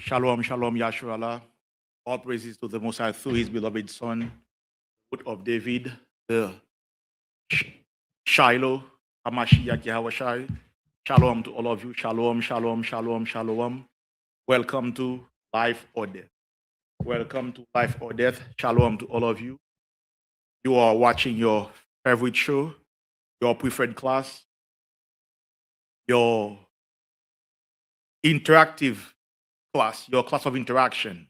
Shalom, shalom, Yahshua. All praises to the Most High through his beloved Son, Root of David, the Shiloh, Hamashiach Yahweh. Shalom to all of you. Shalom, shalom, shalom, shalom. Welcome to Life or Death. Welcome to Life or Death. Shalom to all of you. You are watching your favorite show, your preferred class, your interactive class, your class of interaction,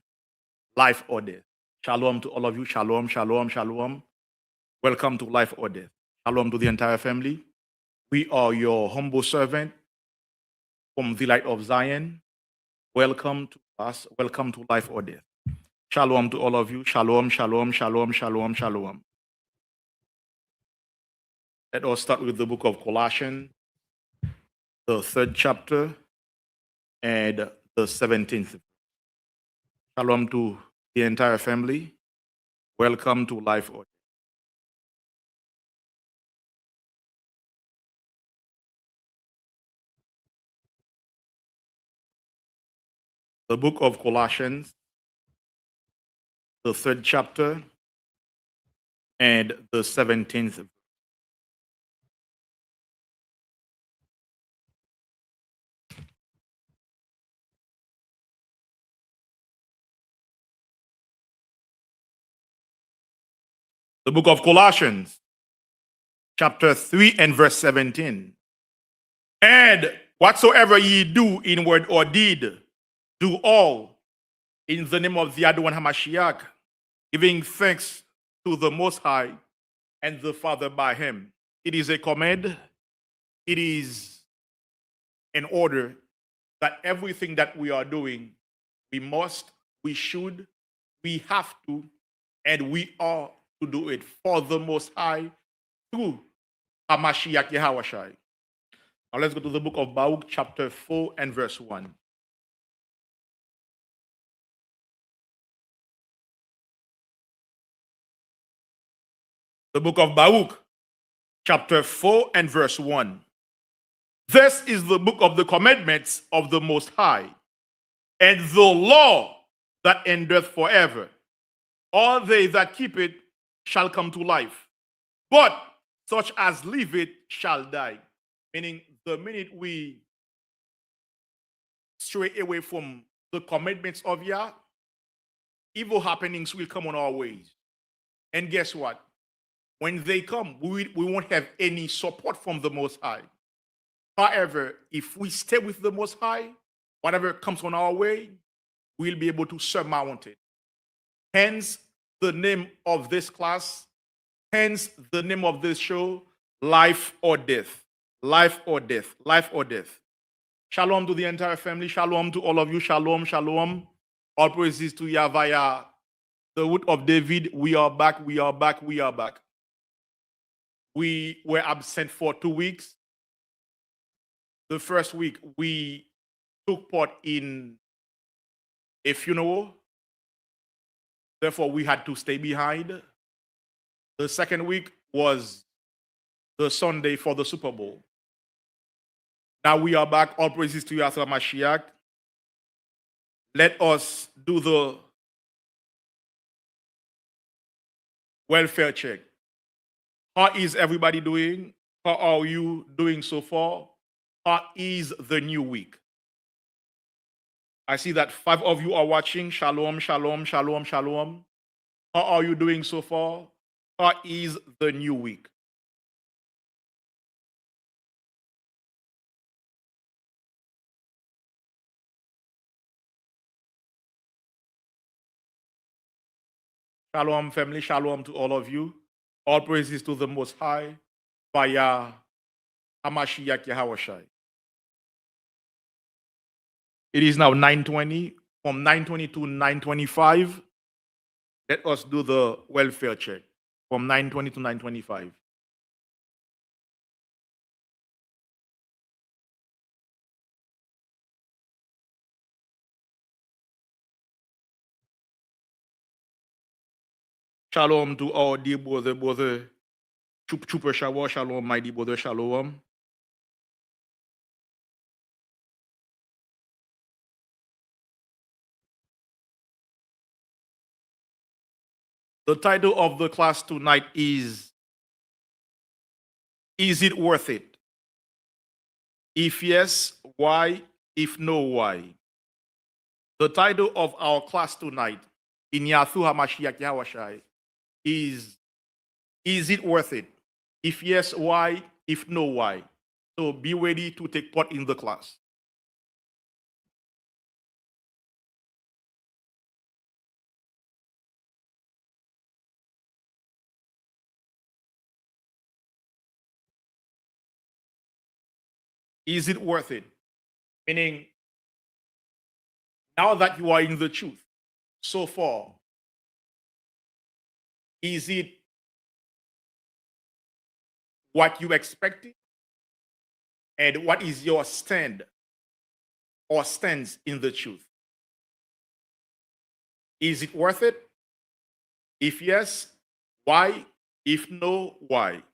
Life or Death. Shalom to all of you. Shalom, shalom, shalom. Welcome to Life or Death. Shalom to the entire family. We are your humble servant from the Light of Zion. Welcome to us. Welcome to Life or Death. Shalom to all of you. Shalom, shalom, shalom, shalom, shalom. Let us start with the book of Colossians, the 3rd chapter and the 17th. Shalom to the entire family. Welcome to Life or Death. The book of Colossians, the 3rd chapter and the 17th. The book of Colossians, chapter 3 and verse 17. And whatsoever ye do in word or deed, do all in the name of the Adonai Hamashiach, giving thanks to the Most High and the Father by him. It is a command. It is an order that everything that we are doing, we must, we should, we have to, and we are to do it for the Most High through Hamashiach Yahweh. Now let's go to the book of Baruch, chapter 4 and verse 1. The book of Baruch, chapter 4 and verse 1. This is the book of the commandments of the Most High, and the law that endureth forever. All they that keep it shall come to life, but such as leave it shall die. Meaning, the minute we stray away from the commandments of Yah, evil happenings will come on our ways. And guess what? When they come, we won't have any support from the Most High. However, if we stay with the Most High, whatever comes on our way, we'll be able to surmount it. Hence, the name of this class, hence the name of this show, Life or Death. Life or Death. Life or Death. Shalom to the entire family. Shalom to all of you. Shalom, shalom. All praises to Yahweh, the Root of David. We are back. We are back. We are back. We were absent for 2 weeks. The first week, we took part in a funeral. Therefore, we had to stay behind. The second week was the Sunday for the Super Bowl. Now we are back. All praises to Yahshua Mashiach. Let us do the welfare check. How is everybody doing? How are you doing so far? How is the new week? I see that 5 of you are watching. Shalom, shalom, shalom, shalom. How are you doing so far? How is the new week? Shalom, family. Shalom to all of you. All praises to the Most High via Hamashiach Yahweh. It is now 9:20. From 9:20 to 9:25, let us do the welfare check. From 9:20 to 9:25. Shalom to our dear brother Chuper Shawa. Shalom, my dear brother. Shalom. The title of the class tonight is it worth it? If yes, why? If no, why? The title of our class tonight in Yahushua Mashiach Yahushai is it worth it? If yes, why? If no, why? So be ready to take part in the class. Is it worth it? Meaning, now that you are in the truth so far, is it what you expected? And what is your stand or stance in the truth? Is it worth it? If yes, why? If no, why?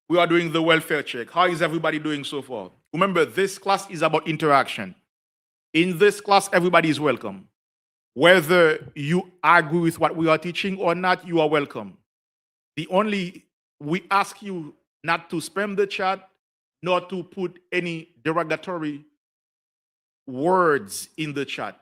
We are doing the welfare check. How is everybody doing so far? Remember, this class is about interaction. In this class, everybody is welcome. Whether you agree with what we are teaching or not, you are welcome. We ask you not to spam the chat, nor to put any derogatory words in the chat.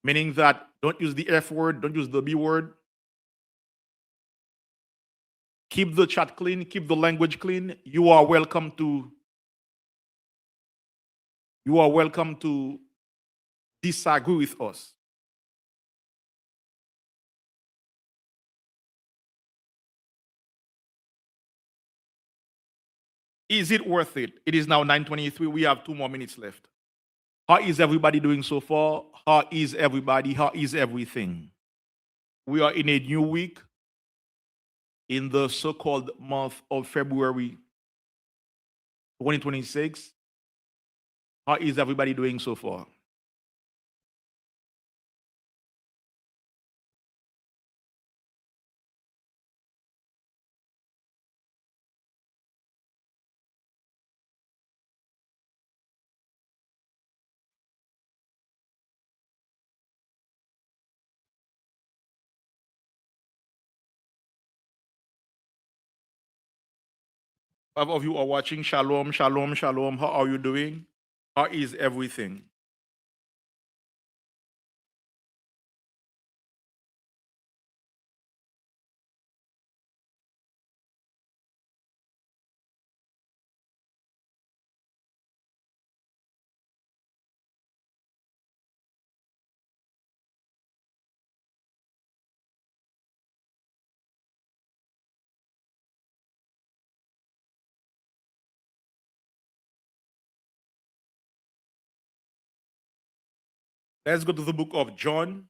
Meaning that don't use the F word, don't use the B word. Keep the chat clean, keep the language clean. You are welcome to disagree with us. Is it worth it? It is now 9:23. We have 2 more minutes left. How is everybody doing so far? How is everybody? How is everything? We are in a new week in the so-called month of February 2026. How is everybody doing so far? Five of you are watching. Shalom, shalom, shalom. How are you doing? How is everything? Let's go to the book of John,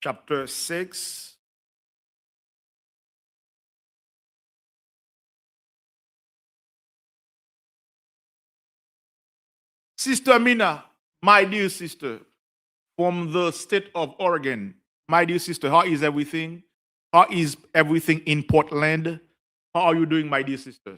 chapter 6. Sister Mina, my dear sister, from the state of Oregon, my dear sister, how is everything? How is everything in Portland? How are you doing, my dear sister?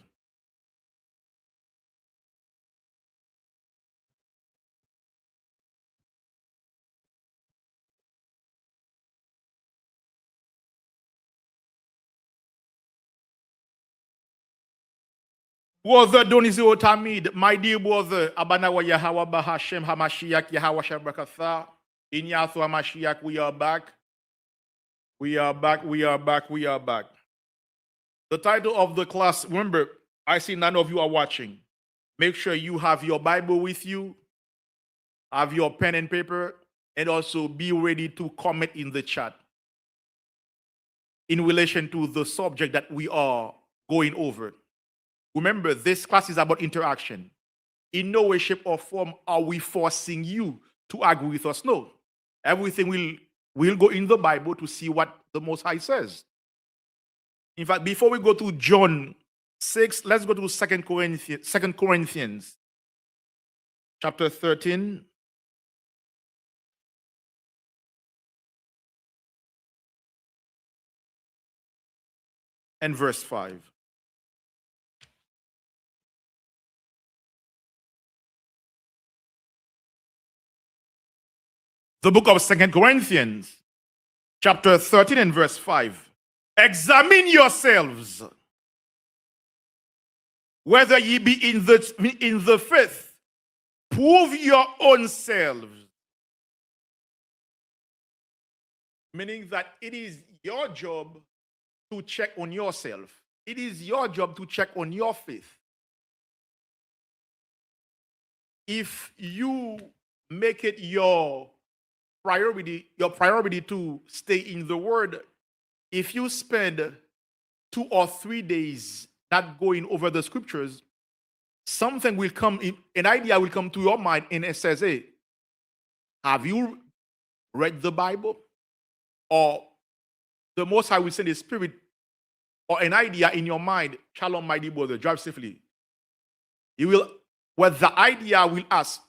Brother Donizio Tamid, my dear brother, Abanawa Yahawa Bahashem Hamashiach Yahawa Shabrakatha, in Yahweh Hamashiach, we are back. We are back, we are back, we are back. The title of the class, remember, I see none of you are watching. Make sure you have your Bible with you, have your pen and paper, and also be ready to comment in the chat in relation to the subject that we are going over. Remember, this class is about interaction. In no way, shape, or form are we forcing you to agree with us. No. Everything will go in the Bible to see what the Most High says. In fact, before we go to John 6, let's go to 2 Corinthians chapter 13. And verse 5. The book of Second Corinthians, chapter 13 and verse 5. Examine yourselves, whether ye be in the faith. Prove your own selves. Meaning that it is your job to check on yourself. It is your job to check on your faith. If you make it your priority to stay in the word, if you spend 2 or 3 days not going over the scriptures, something will come in, an idea will come to your mind, and it says, hey, have you read the Bible? Or the Most High will send a spirit or an idea in your mind. Shalom, my dear brother, drive safely. You will, what the idea will ask,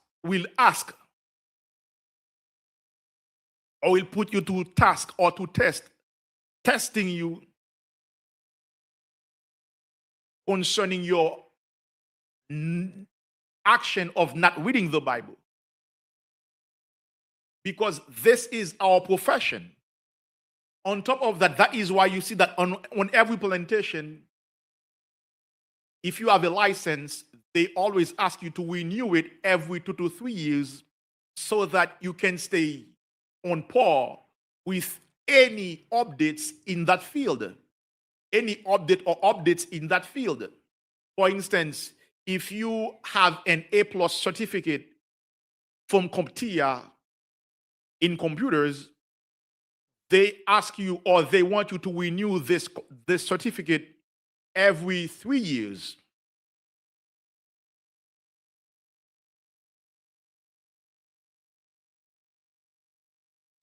or will put you to task or to testing you concerning your action of not reading the Bible. Because this is our profession. On top of that, that is why you see that on every plantation, if you have a license, they always ask you to renew it every 2 to 3 years so that you can stay on par with any updates in that field. Any update or updates in that field. For instance, if you have an A+ certificate from CompTIA in computers, they ask you or they want you to renew this certificate every 3 years.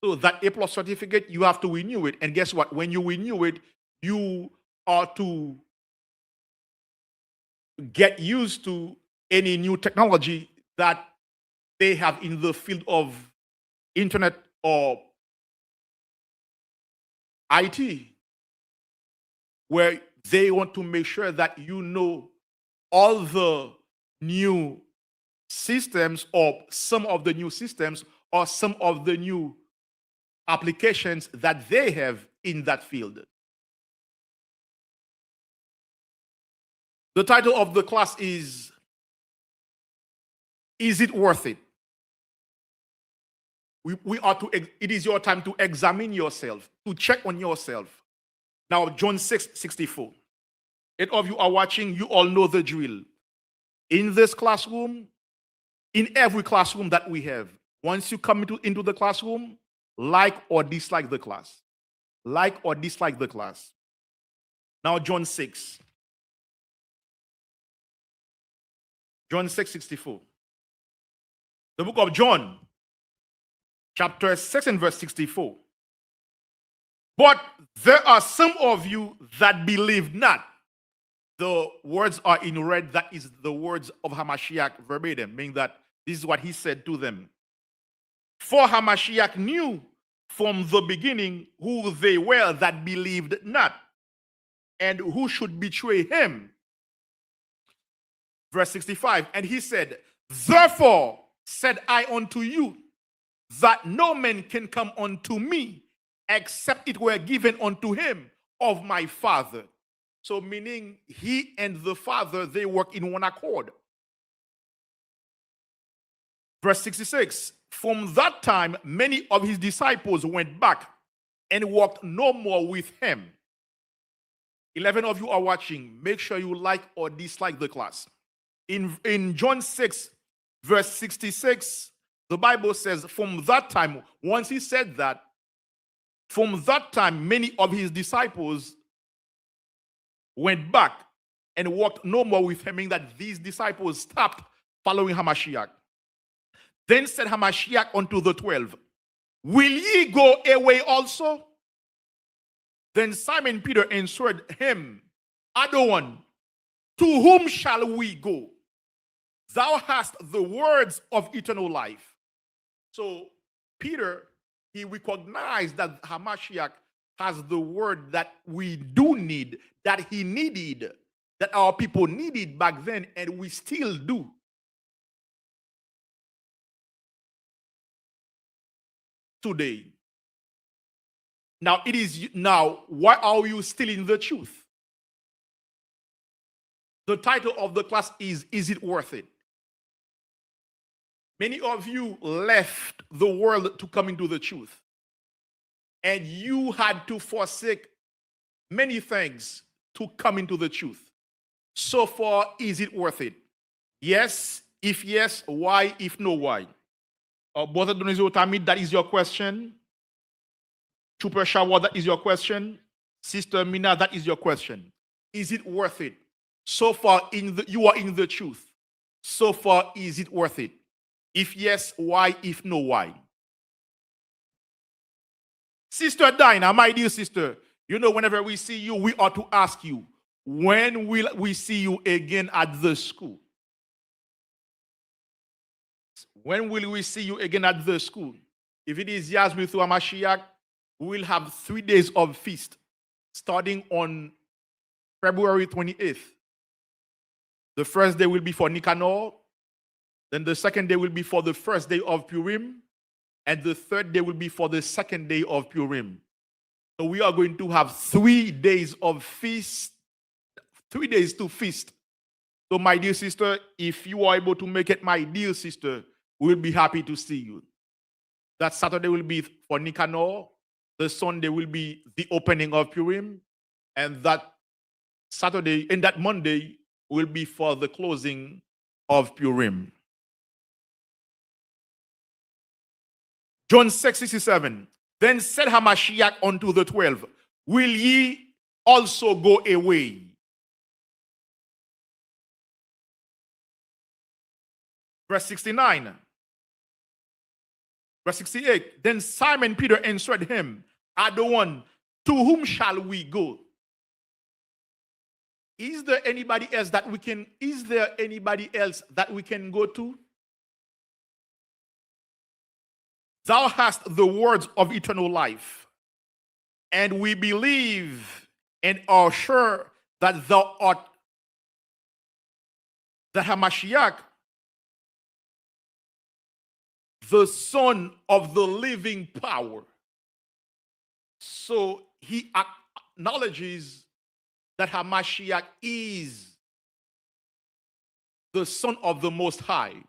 So that A+ certificate, you have to renew it. And guess what? When you renew it, you are to get used to any new technology that they have in the field of internet or IT, where they want to make sure that you know all the new systems or some of the new systems or some of the new applications that they have in that field. The title of the class is It Worth It? We are to, it is your time to examine yourself, to check on yourself. Now, John 6:64. 8 of you are watching, you all know the drill. In this classroom, in every classroom that we have, once you come into the classroom, like or dislike the class. Like or dislike the class. Now, John 6. John 6:64. The book of John, chapter 6 and verse 64. But there are some of you that believe not. The words are in red. That is the words of Hamashiach verbatim, meaning that this is what he said to them. For Hamashiach knew from the beginning who they were that believed not, and who should betray him. Verse 65, and he said, therefore said I unto you, that no man can come unto me, except it were given unto him of my Father. So meaning he and the Father, they work in one accord. Verse 66, from that time, many of his disciples went back and walked no more with him. 11 of you are watching. Make sure you like or dislike the class. In John 6, verse 66, the Bible says, from that time, once he said that, from that time, many of his disciples went back and walked no more with him, meaning that these disciples stopped following Hamashiach. Then said Hamashiach unto the 12, will ye go away also? Then Simon Peter answered him, Adawan, to whom shall we go? Thou hast the words of eternal life. So Peter, he recognized that Hamashiach has the word that we do need, that he needed, that our people needed back then, and we still do. today. Now it is now, why are you still in the truth? The title of the class is it worth it? Many of you left the world to come into the truth. And you had to forsake many things to come into the truth. So far, is it worth it? Yes. If yes, why? If no, why? Brother Donizio Tamid, that is your question. Trooper Shawa, that is your question. Sister Mina, that is your question. Is it worth it? So far, you are in the truth. So far, is it worth it? If yes, why? If no, why? Sister Dinah, my dear sister, you know, whenever we see you, we ought to ask you, when will we see you again at the school? When will we see you again at the school? If it is Yasmin through Mashiach, we will have 3 days of feast starting on February 28th. The first day will be for Nicanor. Then the second day will be for the first day of Purim. And the third day will be for the second day of Purim. So we are going to have 3 days of feast, 3 days to feast. So my dear sister, if you are able to make it, my dear sister, we'll be happy to see you. That Saturday will be for Nicanor. The Sunday will be the opening of Purim. And that Saturday and that Monday will be for the closing of Purim. John 6:67. Then said Hamashiach unto the 12, will ye also go away? Verse 69. Verse 68. Then Simon Peter answered him, I don't want, to whom shall we go? Is there anybody else that we can go to? Thou hast the words of eternal life, and we believe and are sure that thou art the Hamashiach, the Son of the living power. So he acknowledges that Hamashiach is the Son of the Most High.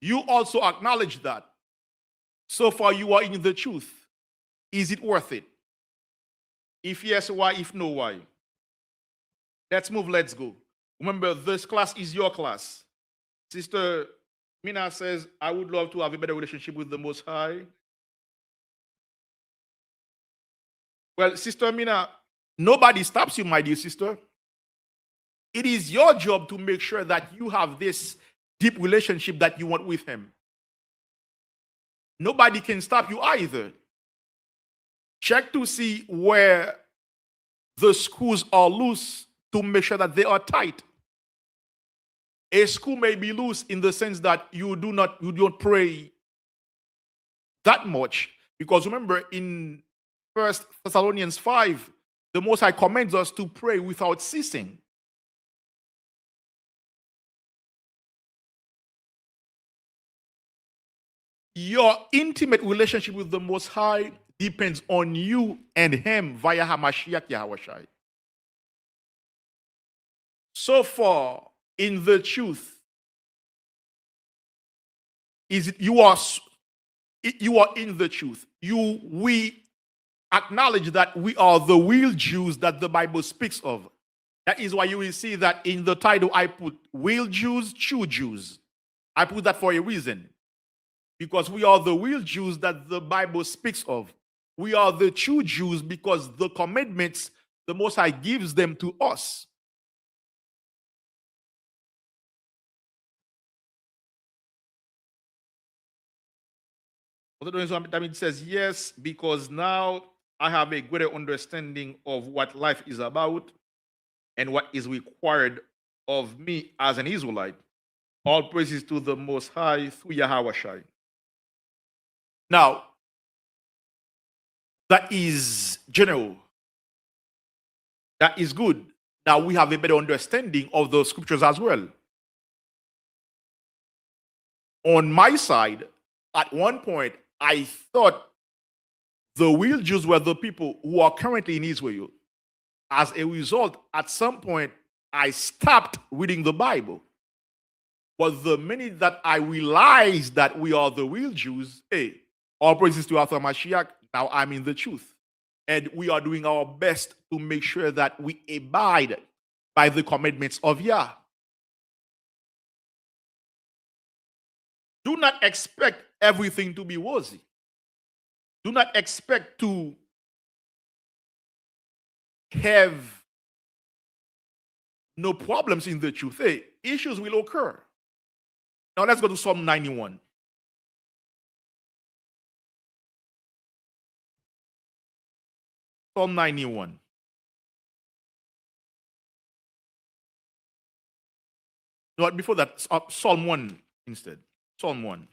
You also acknowledge that. So far, you are in the truth. Is it worth it? If yes, why? If no, why? Let's move, let's go. Remember, this class is your class. Sister Mina says, I would love to have a better relationship with the Most High. Well, Sister Mina, nobody stops you, my dear sister. It is your job to make sure that you have this deep relationship that you want with him. Nobody can stop you either. Check to see where the screws are loose to make sure that they are tight. A screw may be loose in the sense that you don't pray that much. Because remember, in 1 Thessalonians 5, the Most High commands us to pray without ceasing. Your intimate relationship with the Most High depends on you and him via Hamashiach Yahawashi. So far, in the truth, you are in the truth. We acknowledge that we are the real Jews that the Bible speaks of. That is why you will see that in the title I put real Jews, true Jews. I put that for a reason. Because we are the real Jews that the Bible speaks of. We are the true Jews because the commandments, the Most High gives them to us. It says, yes, because now I have a greater understanding of what life is about and what is required of me as an Israelite. All praises to the Most High through Yahawashi. Now, that is general. That is good. Now we have a better understanding of the scriptures as well. On my side, at one point, I thought the real Jews were the people who are currently in Israel. As a result, at some point, I stopped reading the Bible. But the minute that I realized that we are the real Jews, hey, all praises to Arthur Mashiach, now I'm in the truth. And we are doing our best to make sure that we abide by the commandments of Yah. Do not expect everything to be rosy. Do not expect to have no problems in the truth. Hey, issues will occur. Now let's go to Psalm 91. Psalm 91. No, before that, Psalm 1 instead. Psalm 1.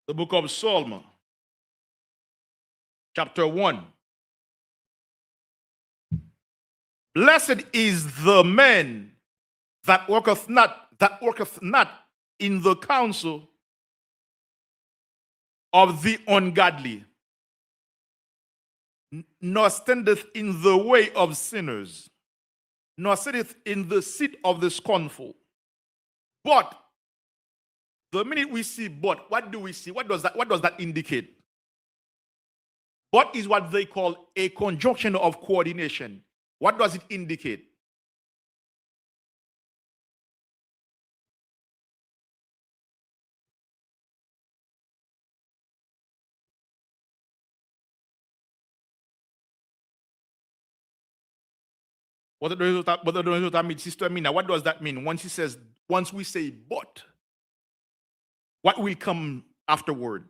The book of Psalm, chapter 1. Blessed is the man that worketh not in the counsel of the ungodly, nor standeth in the way of sinners, nor sitteth in the seat of the scornful. But the minute we see but, what do we see? What does that indicate? But is what they call a conjunction of coordination. What does it indicate? What does that mean, Sister Mina? What does that mean? Once we say but, what will come afterward?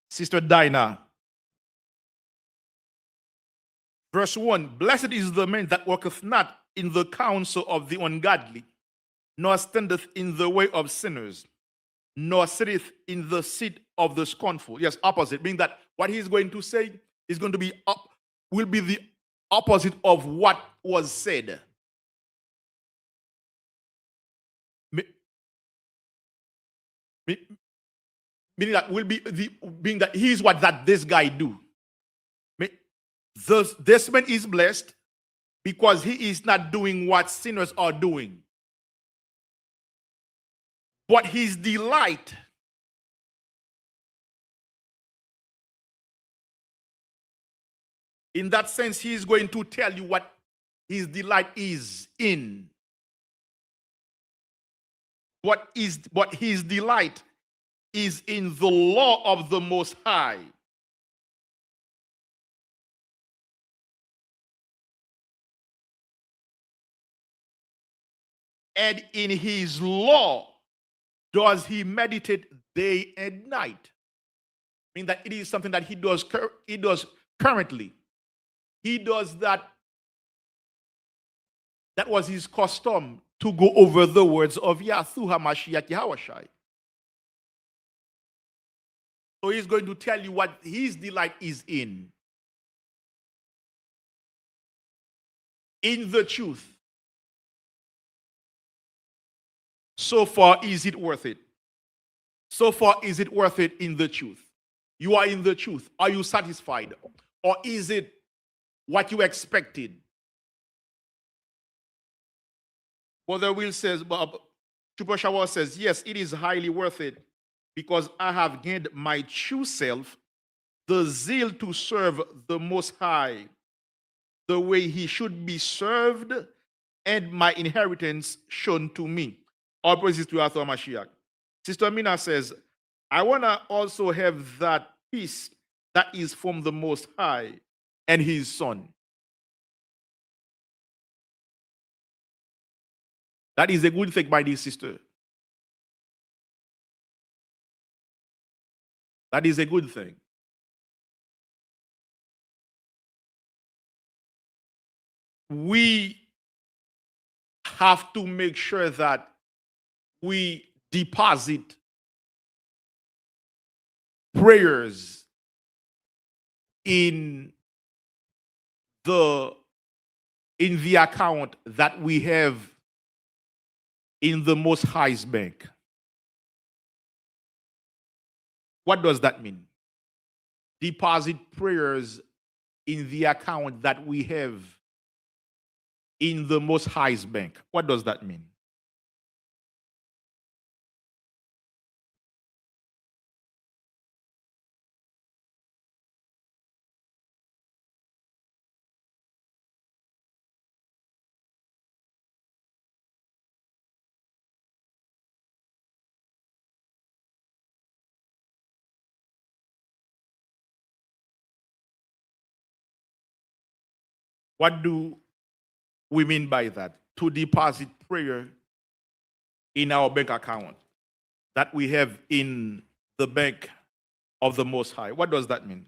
Sister Dinah. Verse 1, blessed is the man that worketh not in the counsel of the ungodly, nor standeth in the way of sinners, nor sitteth in the seat of the scornful. Yes, opposite, meaning that what he's going to say is going to be will be the opposite of what was said. Meaning that will be being that he's what that this guy do. This man is blessed because he is not doing what sinners are doing. But his delight in that sense, he is going to tell you what his delight is in. But his delight is in the law of the Most High. And in his law does he meditate day and night. I mean that it is something that he does currently. He does that. That was his custom to go over the words of Yahuwah HaMashiach Yahushai. So he's going to tell you what his delight is in the truth. So far, is it worth it? So far, is it worth it in the truth? You are in the truth. Are you satisfied? Or is it what you expected? Brother Will says, Trooper Shower says, yes, it is highly worth it because I have gained my true self, the zeal to serve the Most High, the way he should be served, and my inheritance shown to me. All praises to Arthur Mashiach. Sister Mina says, I want to also have that peace that is from the Most High and his Son. That is a good thing, my dear sister. That is a good thing. We have to make sure that we deposit prayers in the account that we have in the Most High's bank. What does that mean? Deposit prayers in the account that we have in the Most High's bank. What does that mean? What do we mean by that? To deposit prayer in our bank account that we have in the bank of the Most High. What does that mean?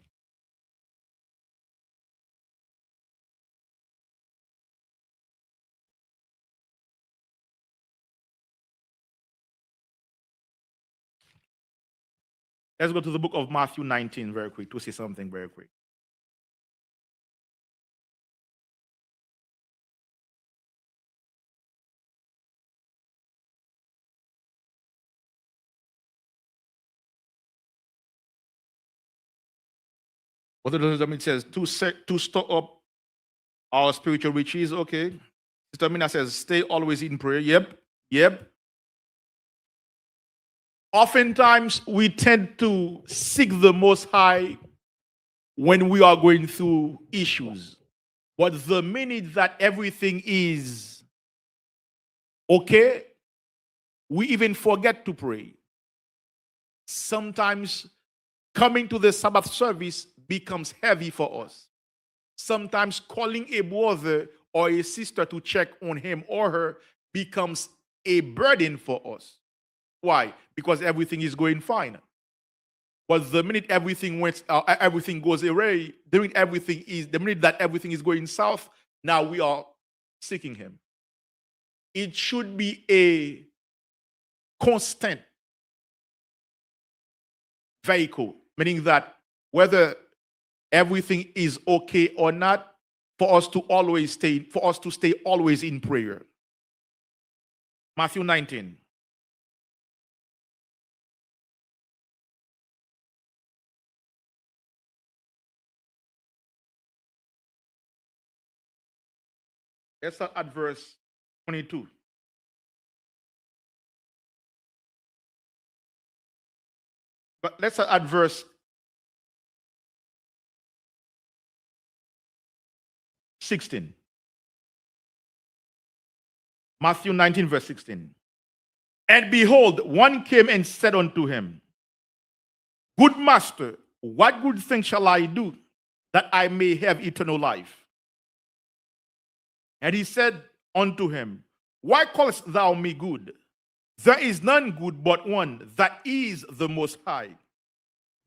Let's go to the book of Matthew 19 very quick to see something very quick. What does that mean? It says to store up our spiritual riches. Okay. Sister Mina says, stay always in prayer. Yep. Oftentimes we tend to seek the Most High when we are going through issues. But the minute that everything is okay, we even forget to pray. Sometimes coming to the Sabbath service becomes heavy for us. Sometimes calling a brother or a sister to check on him or her becomes a burden for us. Why? Because everything is going fine. But the minute everything goes away, the minute that everything is going south, now we are seeking him. It should be a constant vehicle, meaning that whether everything is okay or not, for us to stay always in prayer. Matthew 19. Let's start at verse 22. But let's start at verse 16. Matthew 19, verse 16. And behold, one came and said unto him, Good master, what good thing shall I do that I may have eternal life? And he said unto him, Why callest thou me good? There is none good but one, that is the Most High.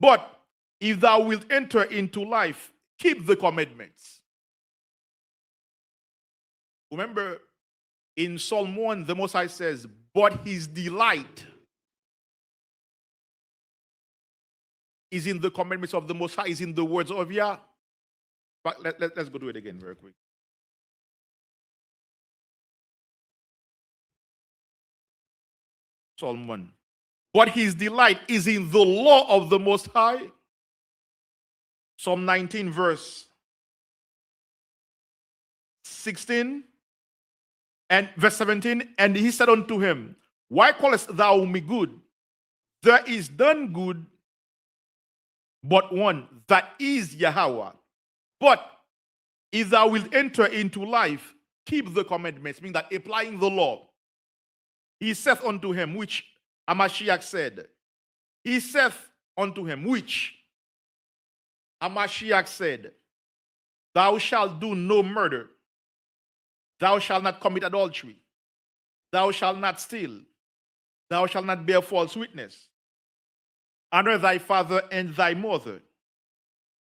But if thou wilt enter into life, keep the commandments. Remember, in Psalm 1, the Most High says, But his delight is in the commandments of the Most High, is in the words of Yah. But let's go do it again very quick. Psalm 1. But his delight is in the law of the Most High. Psalm 19, verse 16 and verse 17. And he said unto him, Why callest thou me good? There is none good but one, that is Yahweh. But if thou wilt enter into life, keep the commandments, meaning that applying the law. He saith unto him, which Amashiach said. He saith unto him, which Amashiach said, Thou shalt do no murder. Thou shalt not commit adultery. Thou shalt not steal. Thou shalt not bear false witness. Honor thy father and thy mother.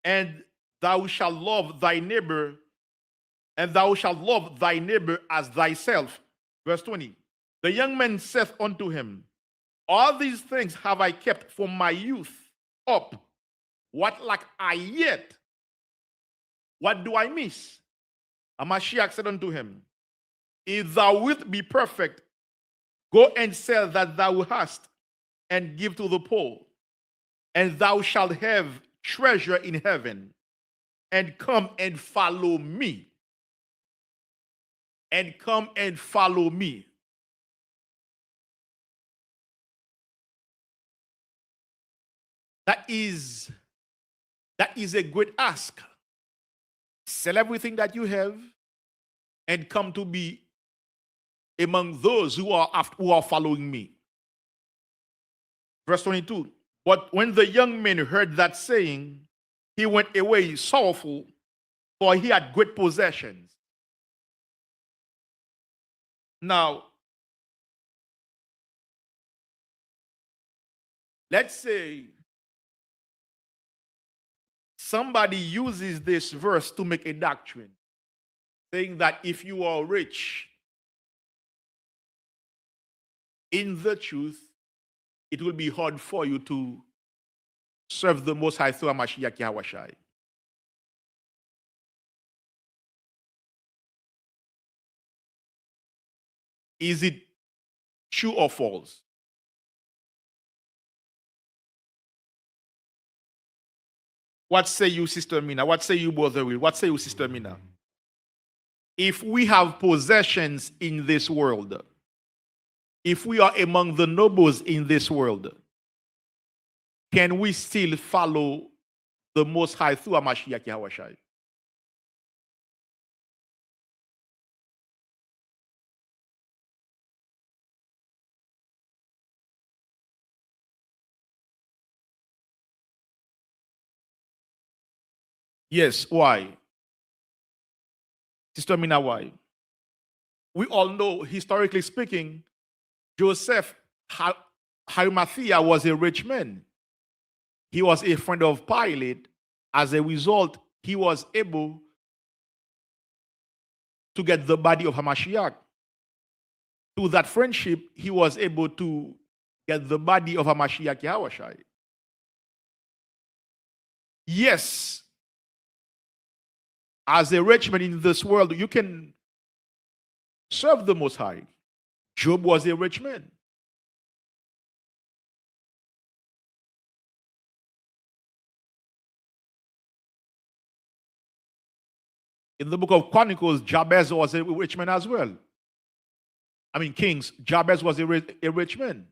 And thou shalt love thy neighbor, and thou shalt love thy neighbor as thyself. Verse 20. The young man saith unto him, All these things have I kept from my youth up. What lack I yet? What do I miss? And Mashiach said unto him, if thou wilt be perfect, go and sell that thou hast, and give to the poor, and thou shalt have treasure in heaven, and come and follow me. And come and follow me. That is a great ask. Sell everything that you have and come to be among those who are following me. Verse 22. But when the young man heard that saying, he went away sorrowful, for he had great possessions. Now, let's say somebody uses this verse to make a doctrine, saying that if you are rich in the truth, it will be hard for you to serve the Most High through Mashiach Yahawashi. Is it true or false? What say you, Sister Mina? What say you, Brother Will? What say you, Sister Mina? If we have possessions in this world, if we are among the nobles in this world, can we still follow the Most High through Mashiach Yahawashi? Yes, why? Sister Mina, why? We all know, historically speaking, Joseph Arimathea was a rich man. He was a friend of Pilate. As a result, he was able to get the body of Hamashiach. Through that friendship, he was able to get the body of Hamashiach Yahawashi. Yes, as a rich man in this world, you can serve the Most High. Job was a rich man. In the book of Chronicles, Jabez was a rich man as well. I mean, Kings, Jabez was a rich man.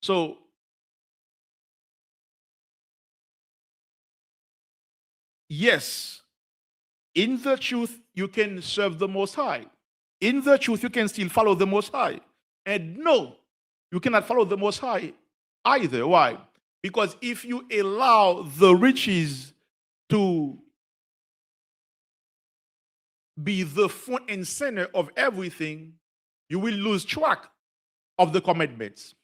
So, yes, in the truth, you can serve the Most High. In the truth, you can still follow the Most High. And no, you cannot follow the Most High either. Why? Because if you allow the riches to be the front and center of everything, you will lose track of the commandments.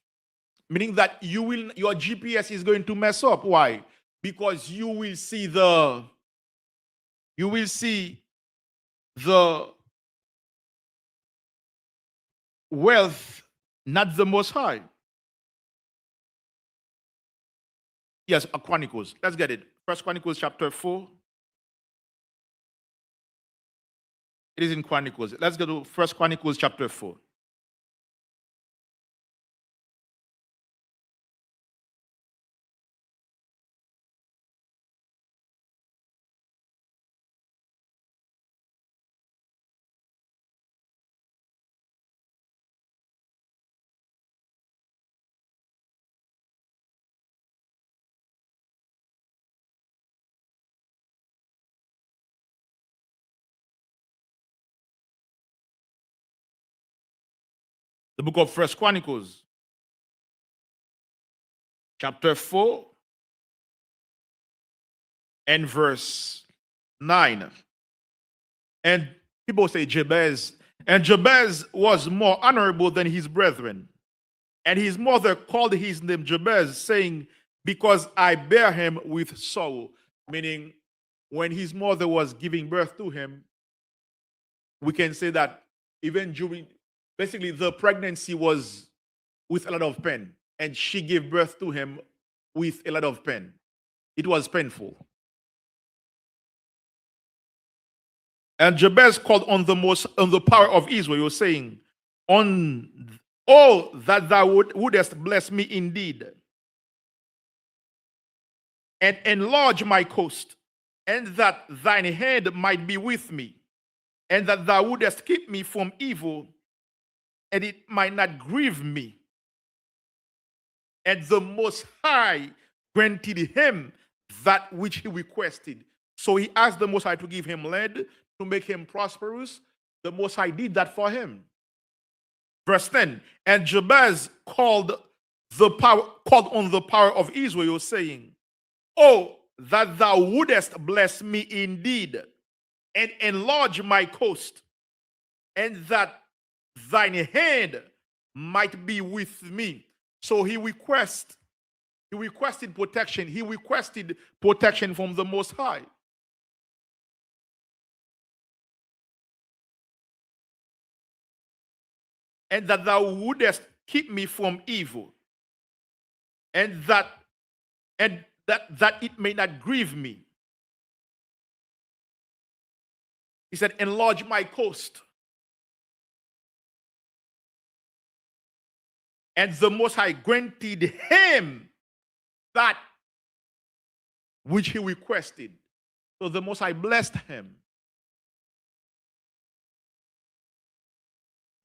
Meaning that your GPS is going to mess up. Why? Because you will see the wealth, not the Most High. Yes, Chronicles. Let's get it. First Chronicles chapter 4. It is in Chronicles. Let's go to First Chronicles chapter 4. The book of First Chronicles, chapter 4, and verse 9. And people say Jabez. And Jabez was more honorable than his brethren. And his mother called his name Jabez, saying, because I bear him with sorrow. Meaning, when his mother was giving birth to him, we can say that even during, basically the pregnancy was with a lot of pain, and she gave birth to him with a lot of pain. It was painful. And Jabez called on the power of Israel, saying, "On oh that thou wouldest bless me indeed, and enlarge my coast, and that thine hand might be with me, and that thou wouldest keep me from evil, and it might not grieve me." And the Most High granted him that which he requested. So he asked the Most High to give him land, to make him prosperous. The Most High did that for him. Verse 10, and Jabez called on the power of Israel, saying, "Oh, that thou wouldest bless me indeed, and enlarge my coast, and that thine hand might be with me." So he requested protection. He requested protection from the Most High. And that thou wouldest keep me from evil, and that it may not grieve me. He said, enlarge my coast. And the Most High granted him that which he requested. So the Most High blessed him.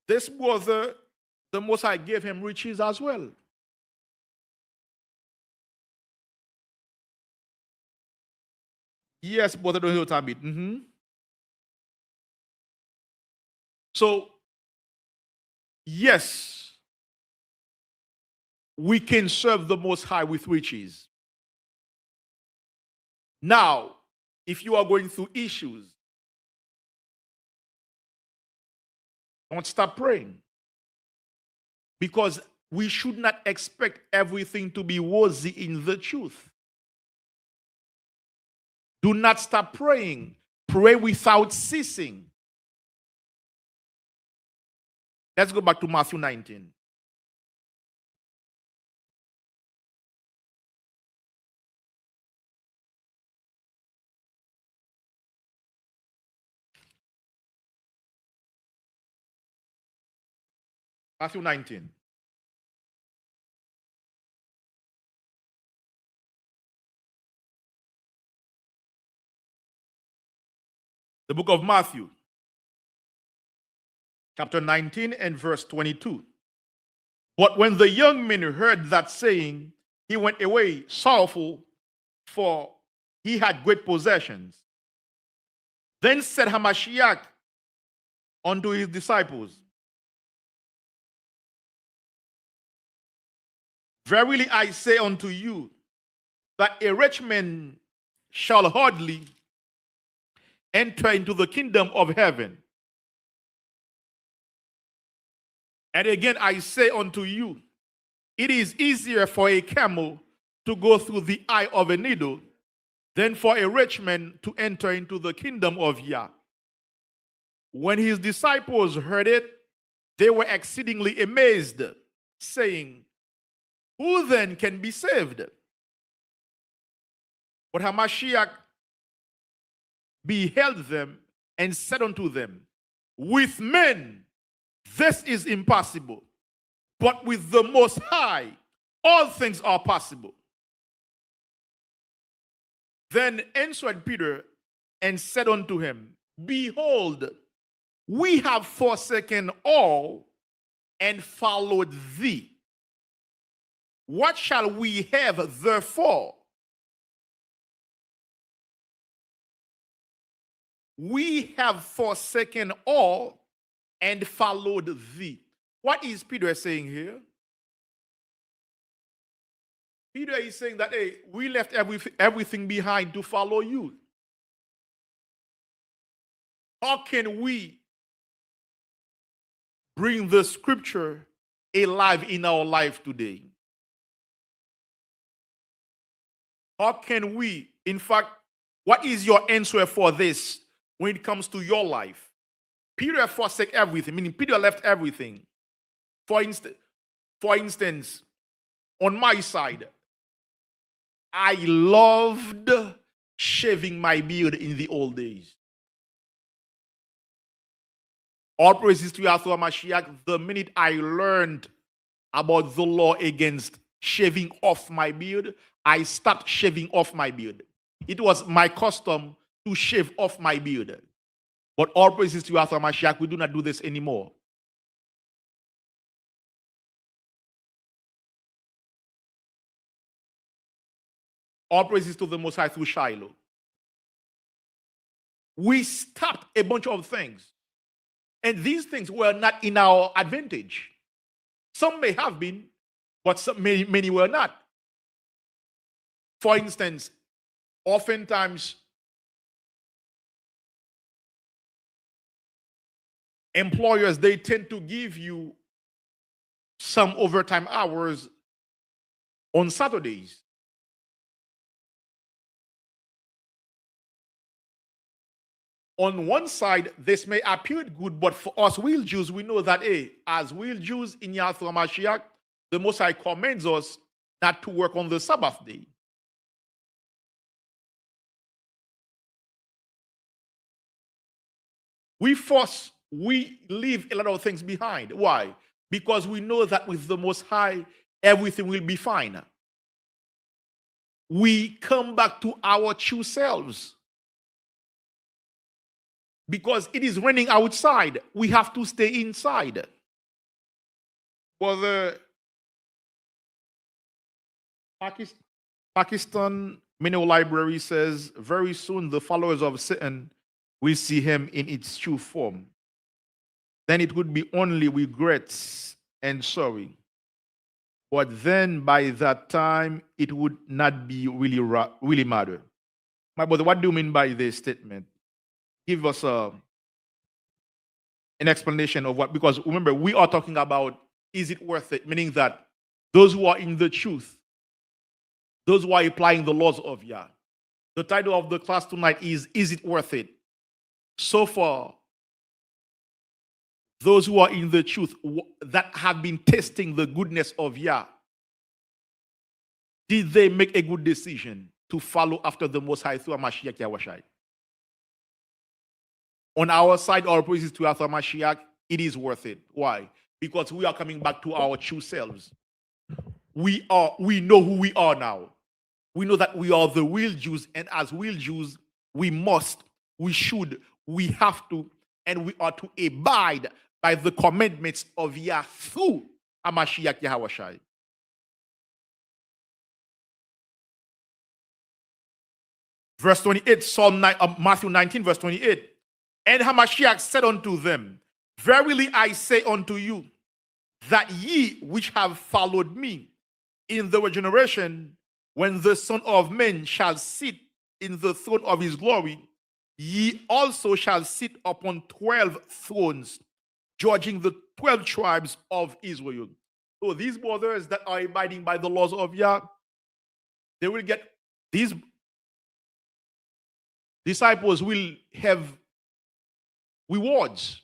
This brother, the Most High gave him riches as well. Yes, brother, don't you tell me. So, yes, we can serve the Most High with riches. Now, if you are going through issues, don't stop praying. Because we should not expect everything to be rosy in the truth. Do not stop praying. Pray without ceasing. Let's go back to Matthew 19. Matthew 19. The book of Matthew, chapter 19 and verse 22. But when the young man heard that saying, he went away sorrowful, for he had great possessions. Then said Hamashiach unto his disciples, verily I say unto you, that a rich man shall hardly enter into the kingdom of heaven. And again I say unto you, it is easier for a camel to go through the eye of a needle than for a rich man to enter into the kingdom of Yah. When his disciples heard it, they were exceedingly amazed, saying, who then can be saved? But Hamashiach beheld them and said unto them, with men this is impossible, but with the Most High all things are possible. Then answered Peter and said unto him, behold, we have forsaken all and followed thee. What shall we have therefore? We have forsaken all and followed thee. What is Peter saying here? Peter is saying that, hey, we left everything behind to follow you. How can we bring the scripture alive in our life today? How can we, in fact, what is your answer for this when it comes to your life? Peter forsake everything, meaning Peter left everything. For instance, For instance, on my side, I loved shaving my beard in the old days. All praises to Yahshua Mashiach. The minute I learned about the law against shaving off my beard, I stopped shaving off my beard. It was my custom to shave off my beard. But all praises to Yahshua Mashiach, we do not do this anymore. All praises to the Most High through Shiloh. We stopped a bunch of things. And these things were not in our advantage. Some may have been, but many were not. For instance, oftentimes, employers, they tend to give you some overtime hours on Saturdays. On one side, this may appear good, but for us real Jews, we know that, as real Jews in Yahshua Mashiach, the Most High commands us not to work on the Sabbath day. We leave a lot of things behind. Why? Because we know that with the Most High, everything will be fine. We come back to our true selves. Because it is raining outside, we have to stay inside. For the Pakistan Mineral Library says, very soon the followers of Satan will see him in its true form. Then it would be only regrets and sorry. But then by that time, it would not be really matter. My brother, what do you mean by this statement? Give us an explanation of what, because remember, we are talking about, is it worth it? Meaning that those who are in the truth, those who are applying the laws of Yah. The title of the class tonight is it worth it? So far, those who are in the truth, that have been testing the goodness of Yah, did they make a good decision to follow after the Most High through Mashiach Yahushai? On our side, our praises to Yahshua Mashiach, it is worth it. Why? Because we are coming back to our true selves. We know who we are now. We know that we are the real Jews, and as real Jews, we must, we should, we have to, and we are to abide by the commandments of Yah through Hamashiach Yahushai. Verse 28, Matthew 19, verse 28. And Hamashiach said unto them, verily I say unto you, that ye which have followed me in the regeneration, when the Son of Man shall sit in the throne of his glory, ye also shall sit upon 12 thrones, judging the 12 tribes of Israel. So these brothers that are abiding by the laws of Yah, they will get, these disciples will have rewards.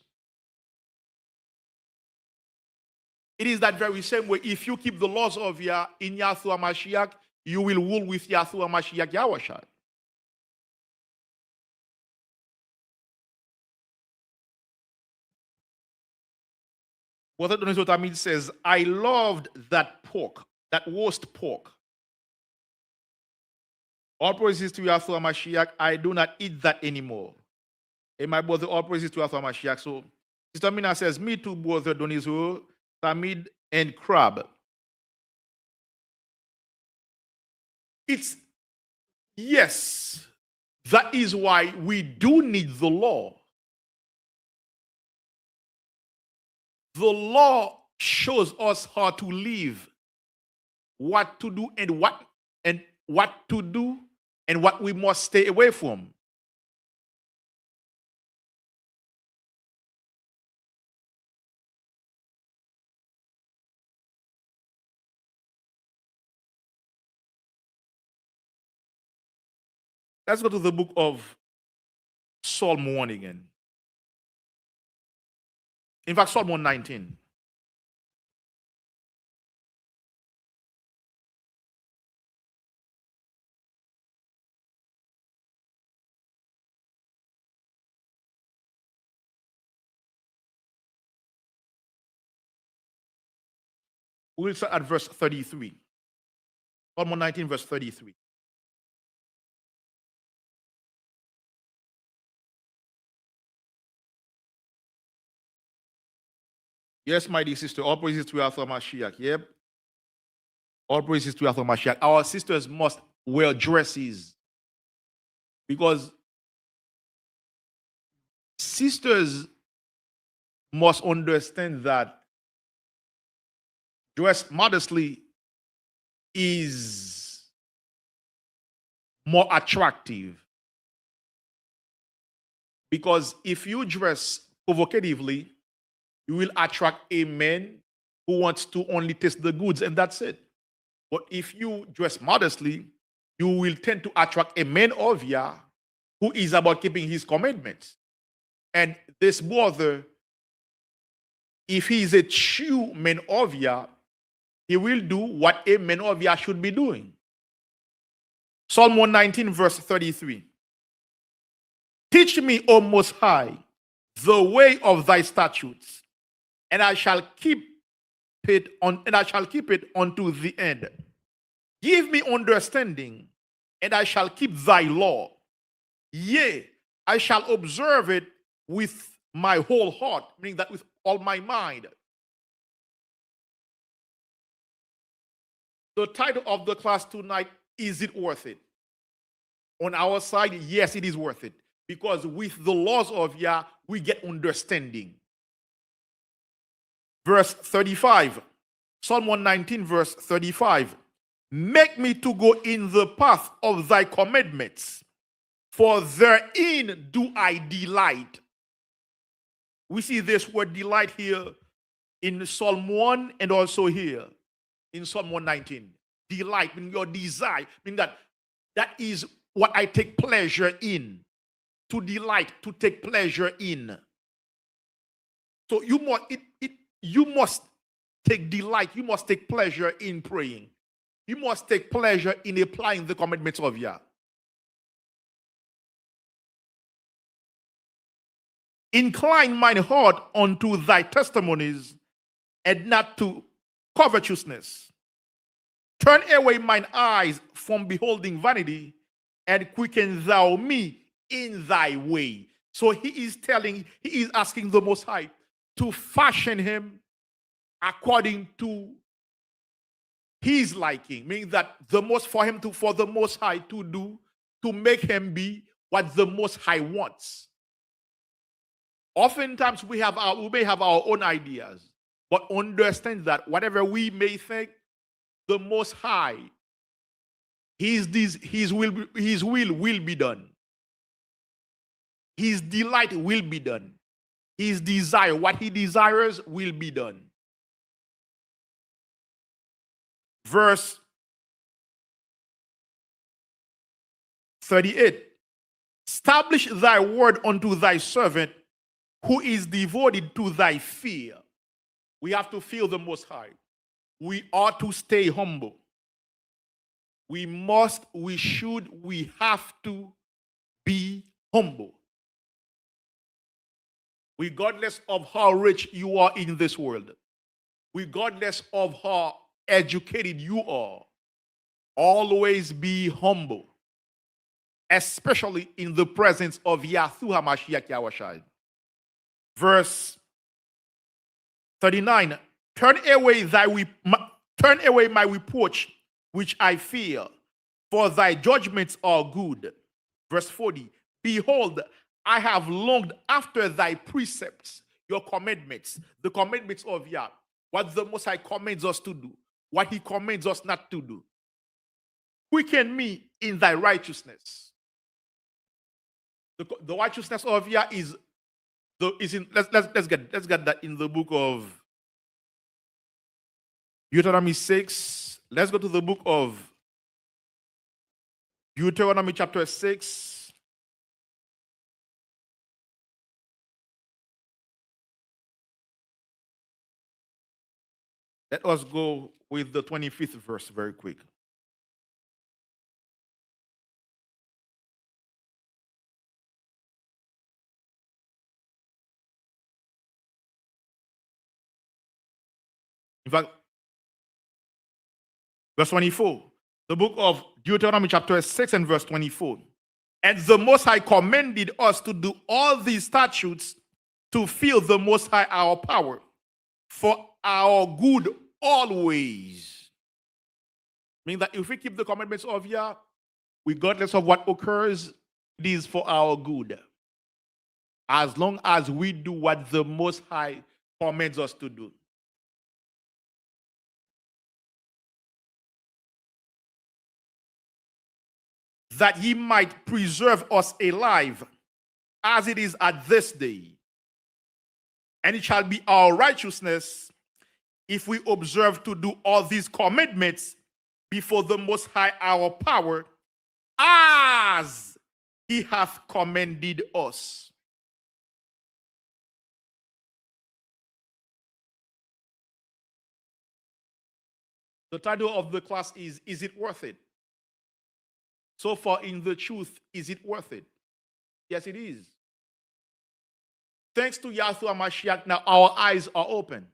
It is that very same way. If you keep the laws of Yah in Yahshua Mashiach, you will rule with Yahshua Mashiach Yahushua. Brother Donis Otamid says, I loved that pork, that roast pork. All praises to Yahshua Mashiach. I do not eat that anymore. And my brother, all praises to Yahshua Mashiach. So Sister Mina says, me too, brother Donizo, Tamid, and crab. It's, yes, that is why we do need the law. The law shows us how to live, what to do and what to do and what we must stay away from. Let's go to the book of Psalm 1 again. In fact, Psalm 119. We'll start at verse 33. Psalm 119, verse 33. Yes, my dear sister, all praises to Yahweh Mashiach. Yep. All praises to Yahweh Mashiach. Our sisters must wear dresses because sisters must understand that dress modestly is more attractive. Because if you dress provocatively, you will attract a man who wants to only taste the goods, and that's it. But if you dress modestly, you will tend to attract a man of Yah who is about keeping his commandments. And this brother, if he is a true man of Yah, he will do what a man of Yah should be doing. Psalm 119, verse 33. Teach me, O Most High, the way of thy statutes, and I shall keep it unto the end. Give me understanding, and I shall keep thy law. Yea, I shall observe it with my whole heart, meaning that with all my mind. The title of the class tonight, is it worth it? On our side, yes, it is worth it. Because with the laws of Yah, we get understanding. Verse 35, Psalm 119, verse 35. Make me to go in the path of thy commandments, for therein do I delight. We see this word delight here in Psalm 1 and also here in Psalm 119. Delight, meaning your desire, meaning that is what I take pleasure in. To delight, to take pleasure in. So you must take delight, you must take pleasure in praying. You must take pleasure in applying the commandments of Yah. Incline mine heart unto thy testimonies and not to covetousness. Turn away mine eyes from beholding vanity and quicken thou me in thy way. So he is asking the Most High to fashion him according to his liking, meaning that for the Most High to do, to make him be what the Most High wants. Oftentimes we may have our own ideas, but understand that whatever we may think, the Most High, his will will be done. His delight will be done. His desire, what he desires, will be done. Verse 38. Establish thy word unto thy servant who is devoted to thy fear. We have to fear the Most High. We ought to stay humble. We have to be humble. Regardless of how rich you are in this world, regardless of how educated you are, always be humble, especially in the presence of Yahuwah Mashiach Yahushua. Verse 39, turn away my reproach, which I fear, for thy judgments are good. Verse 40, behold, I have longed after thy precepts, your commandments, the commandments of Yah, what the Most High commands us to do, what he commands us not to do. Quicken me in thy righteousness. The righteousness of Yah let's get that in the book of Deuteronomy 6. Let's go to the book of Deuteronomy chapter 6. Let us go with the 25th verse very quick. In fact, Verse 24. The book of Deuteronomy chapter 6 and verse 24. And the Most High commanded us to do all these statutes to feel the Most High our power for our good always. Meaning that if we keep the commandments of Yah, regardless of what occurs, it is for our good. As long as we do what the Most High commands us to do. That he might preserve us alive as it is at this day. And it shall be our righteousness if we observe to do all these commandments before the Most High our power, as he hath commanded us. The title of the class is it worth it? So far in the truth, is it worth it? Yes, it is. Thanks to Yahshua Mashiach, now our eyes are open.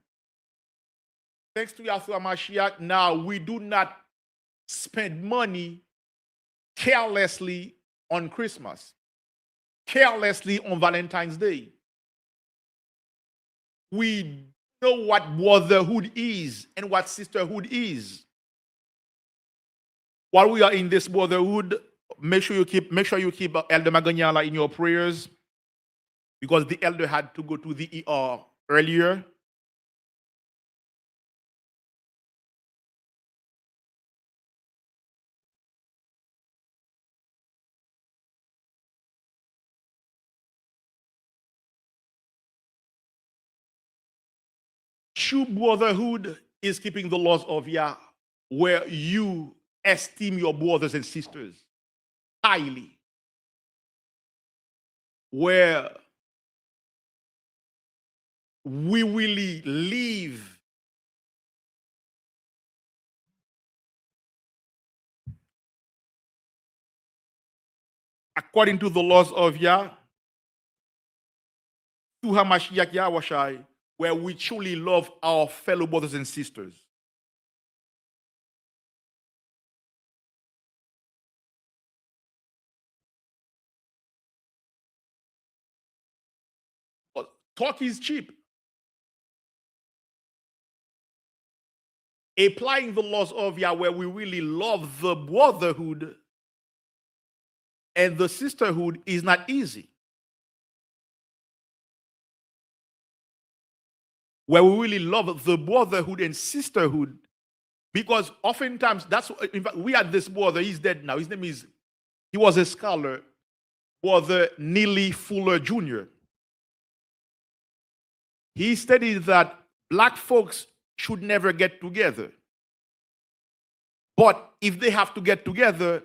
Thanks to Yahshua Mashiach, now we do not spend money carelessly on Christmas, carelessly on Valentine's Day. We know what brotherhood is and what sisterhood is. While we are in this brotherhood, make sure you keep Elder Maganyala in your prayers, because the elder had to go to the ER earlier. True brotherhood is keeping the laws of Yah, where you esteem your brothers and sisters highly, where we really live according to the laws of Yah, to Hamashiach Yahweh, where we truly love our fellow brothers and sisters. But talk is cheap. Applying the laws of Yah, where we really love the brotherhood and the sisterhood, is not easy. Where we really love the brotherhood and sisterhood, because oftentimes that's, in fact, we had this brother, he's dead now. His name is, he was a scholar, Brother Neely Fuller Jr. He studied that black folks should never get together. But if they have to get together,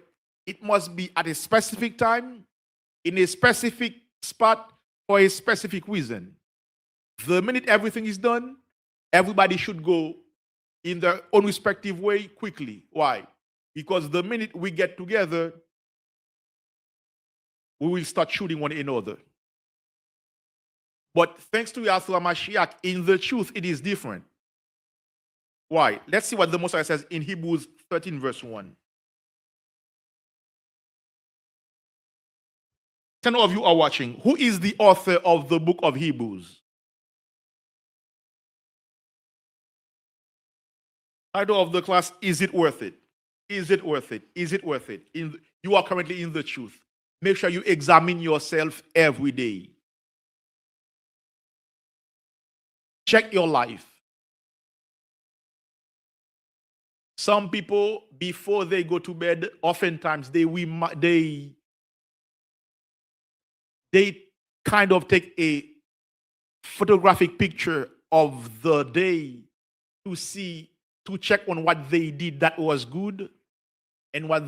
it must be at a specific time, in a specific spot, for a specific reason. The minute everything is done, everybody should go in their own respective way quickly. Why? Because the minute we get together, we will start shooting one another. But thanks to Yahshua Mashiach, in the truth, it is different. Why? Let's see what the Messiah says in Hebrews 13, verse 1. 10 of you are watching. Who is the author of the book of Hebrews? Title of the class, is it worth it? Is it worth it? Is it worth it? You are currently in the truth. Make sure you examine yourself every day. Check your life. Some people, before they go to bed, oftentimes they kind of take a photographic picture of the day to check on what they did that was good and what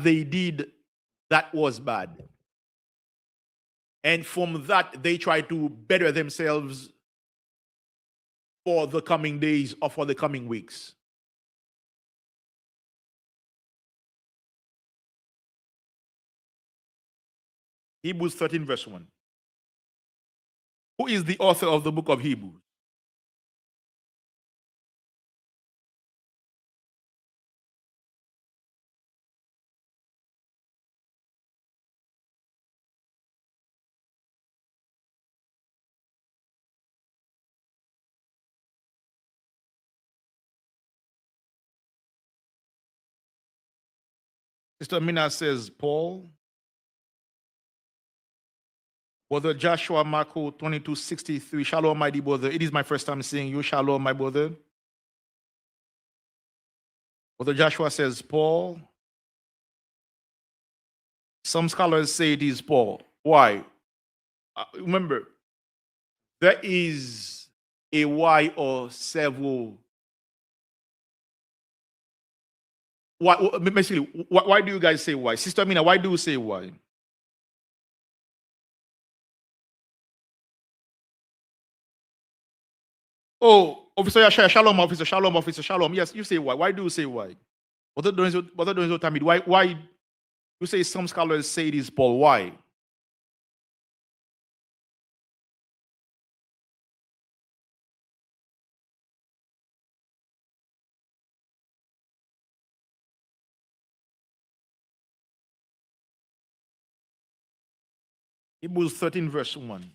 they did that was bad. And from that, they try to better themselves for the coming days or for the coming weeks. Hebrews 13, verse 1. Who is the author of the book of Hebrews? Sister Mina says, Paul. Brother Joshua Marco 2263. Shalom, my dear brother. It is my first time seeing you. Shalom, my brother. Brother Joshua says, Paul. Some scholars say it is Paul. Why? Remember, there is a why or several. Basically, why do you guys say why? Sister Mina, why do you say why? Oh, Officer Yashaya, Shalom, Officer, Shalom, Officer, Shalom. Yes, you say why. Why do you say why? Brother Donzo Tamid, why you say some scholars say it is Paul? Why? Hebrews 13, verse 1.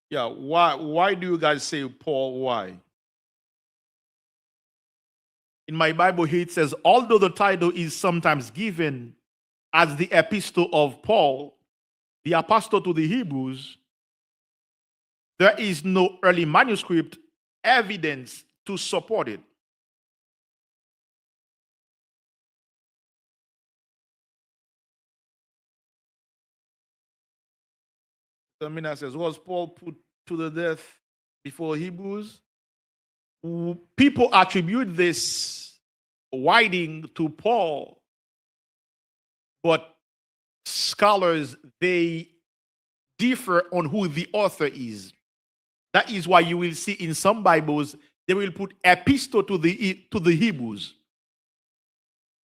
Yeah, why do you guys say Paul? Why? In my Bible here it says, although the title is sometimes given as the epistle of Paul, the apostle to the Hebrews, there is no early manuscript evidence to support it. Mina says, was Paul put to the death before Hebrews? People attribute this writing to Paul, but scholars, they differ on who the author is. That is why you will see in some Bibles, they will put epistle to the Hebrews.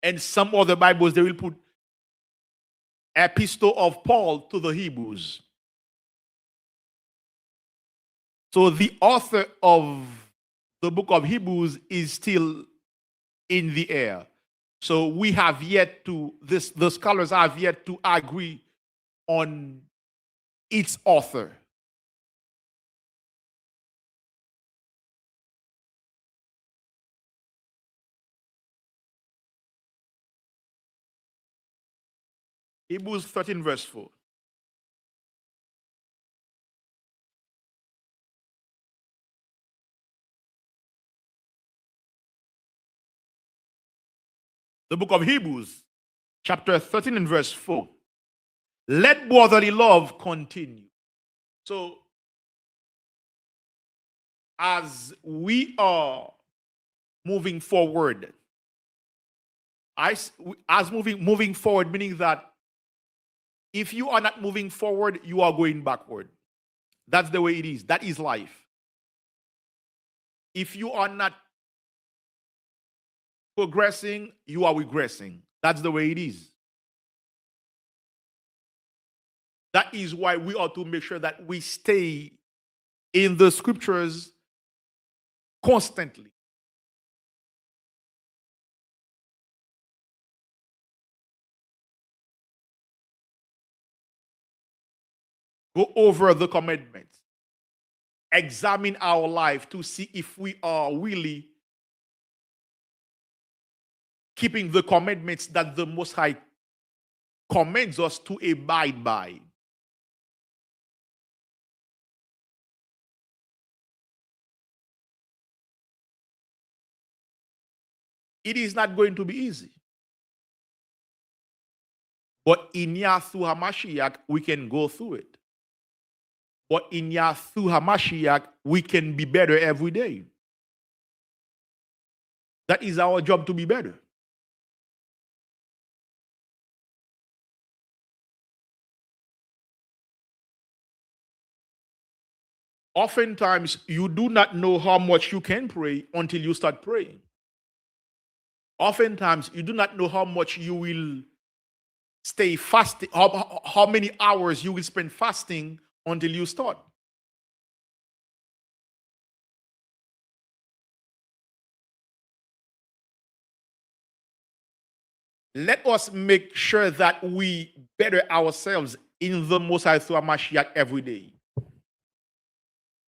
And some other Bibles, they will put epistle of Paul to the Hebrews. So the author of the book of Hebrews is still in the air. So we have yet to, the scholars have yet to agree on its author. Hebrews 13, verse 4. The book of Hebrews, chapter 13 and verse 4. Let brotherly love continue. So, as we are moving forward, as moving forward, meaning that if you are not moving forward, you are going backward. That's the way it is. That is life. If you are not progressing, you are regressing. That's the way it is. That is why we ought to make sure that we stay in the scriptures constantly. Go over the commandments. Examine our life to see if we are really keeping the commandments that the Most High commands us to abide by. It is not going to be easy. But in Yahshua HaMashiach, we can go through it. But in Yahshua HaMashiach, we can be better every day. That is our job, to be better. Oftentimes, you do not know how much you can pray until you start praying. Oftentimes, you do not know how much you will stay fasting, how many hours you will spend fasting until you start. Let us make sure that we better ourselves in the Most High through Mashiach every day.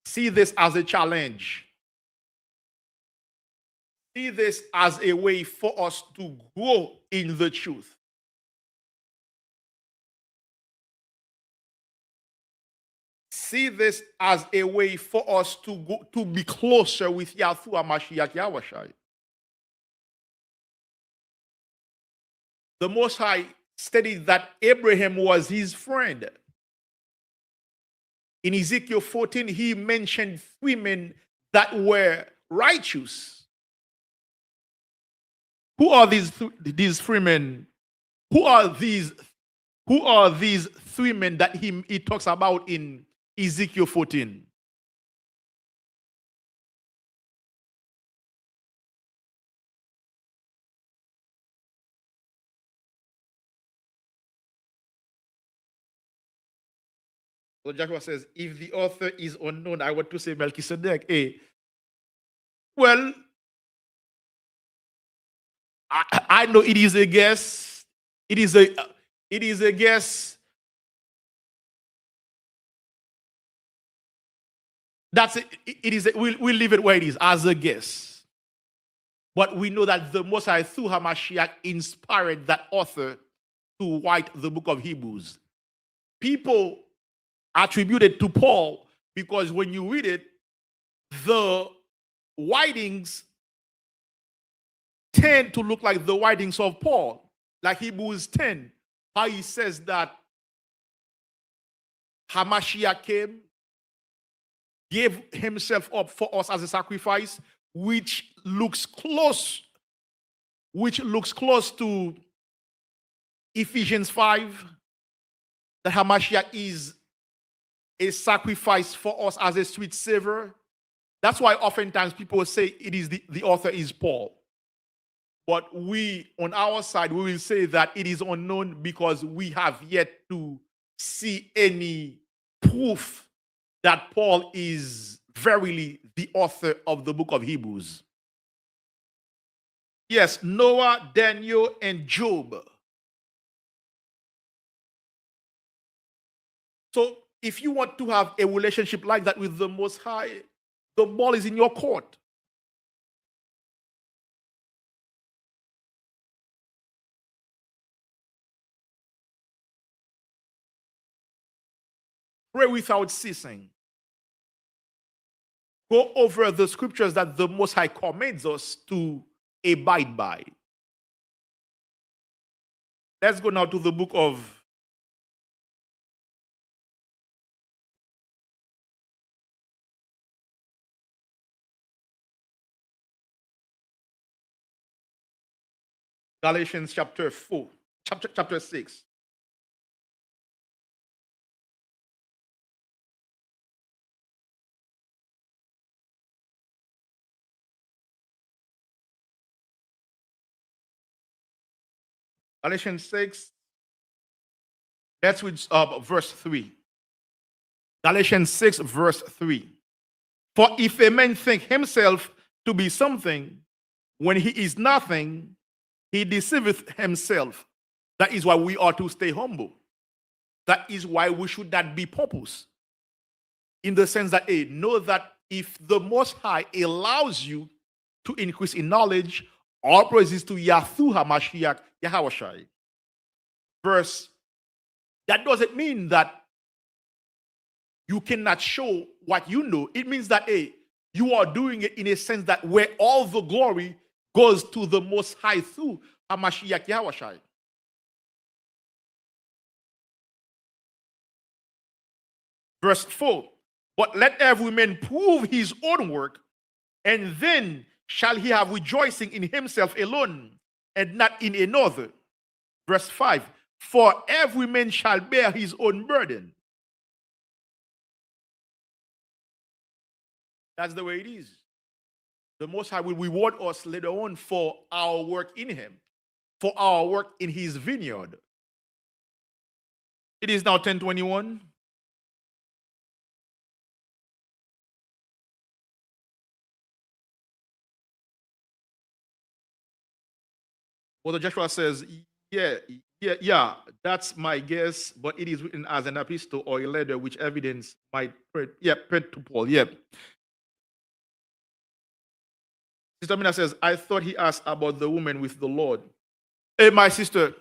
See this as a challenge. See this as a way for us to grow in the truth. See this as a way for us to go to be closer with Yahuwah Mashiach Yahushai. The Most High stated that Abraham was his friend. In Ezekiel 14, he mentioned 3 men that were righteous. Who are these 3 men? Who are these 3 men that he talks about in Ezekiel 14? So Joshua says, if the author is unknown, I want to say Melchizedek. Well, I know it is a guess. It is a guess. That's it. We'll leave it where it is as a guess. But we know that the Most High through Hamashiach inspired that author to write the book of Hebrews. People attributed to Paul because when you read it, the writings tend to look like the writings of Paul, like Hebrews 10, how he says that Hamashiach came, gave himself up for us as a sacrifice, which looks close to Ephesians 5, that Hamashiach is a sacrifice for us as a sweet savor. That's why oftentimes people say it is the author is Paul. But we, on our side, we will say that it is unknown because we have yet to see any proof that Paul is verily the author of the book of Hebrews. Yes, Noah, Daniel, and Job. So if you want to have a relationship like that with the Most High, the ball is in your court. Pray without ceasing. Go over the scriptures that the Most High commands us to abide by. Let's go now to the book of Galatians chapter 4, chapter 6. Galatians 6, that's with verse 3. Galatians 6, verse 3. For if a man think himself to be something, when he is nothing, he deceiveth himself. That is why we are to stay humble. That is why we should not be pompous. In the sense that, know that if the Most High allows you to increase in knowledge, all praises to Yahuwah Mashiach Yahushai. Verse, that doesn't mean that you cannot show what you know. It means that you are doing it in a sense that where all the glory goes to the Most High through Hamashiach Yahushai. Verse 4, but let every man prove his own work, and then shall he have rejoicing in himself alone, and not in another. Verse 5, for every man shall bear his own burden. That's the way it is. The Most High will reward us later on for our work in Him, for our work in His vineyard. It is now 10:21. Brother Joshua says, yeah, that's my guess, but it is written as an epistle or a letter which evidence might print to Paul. Sister Mina says, I thought he asked about the woman with the Lord. Hey, my sister,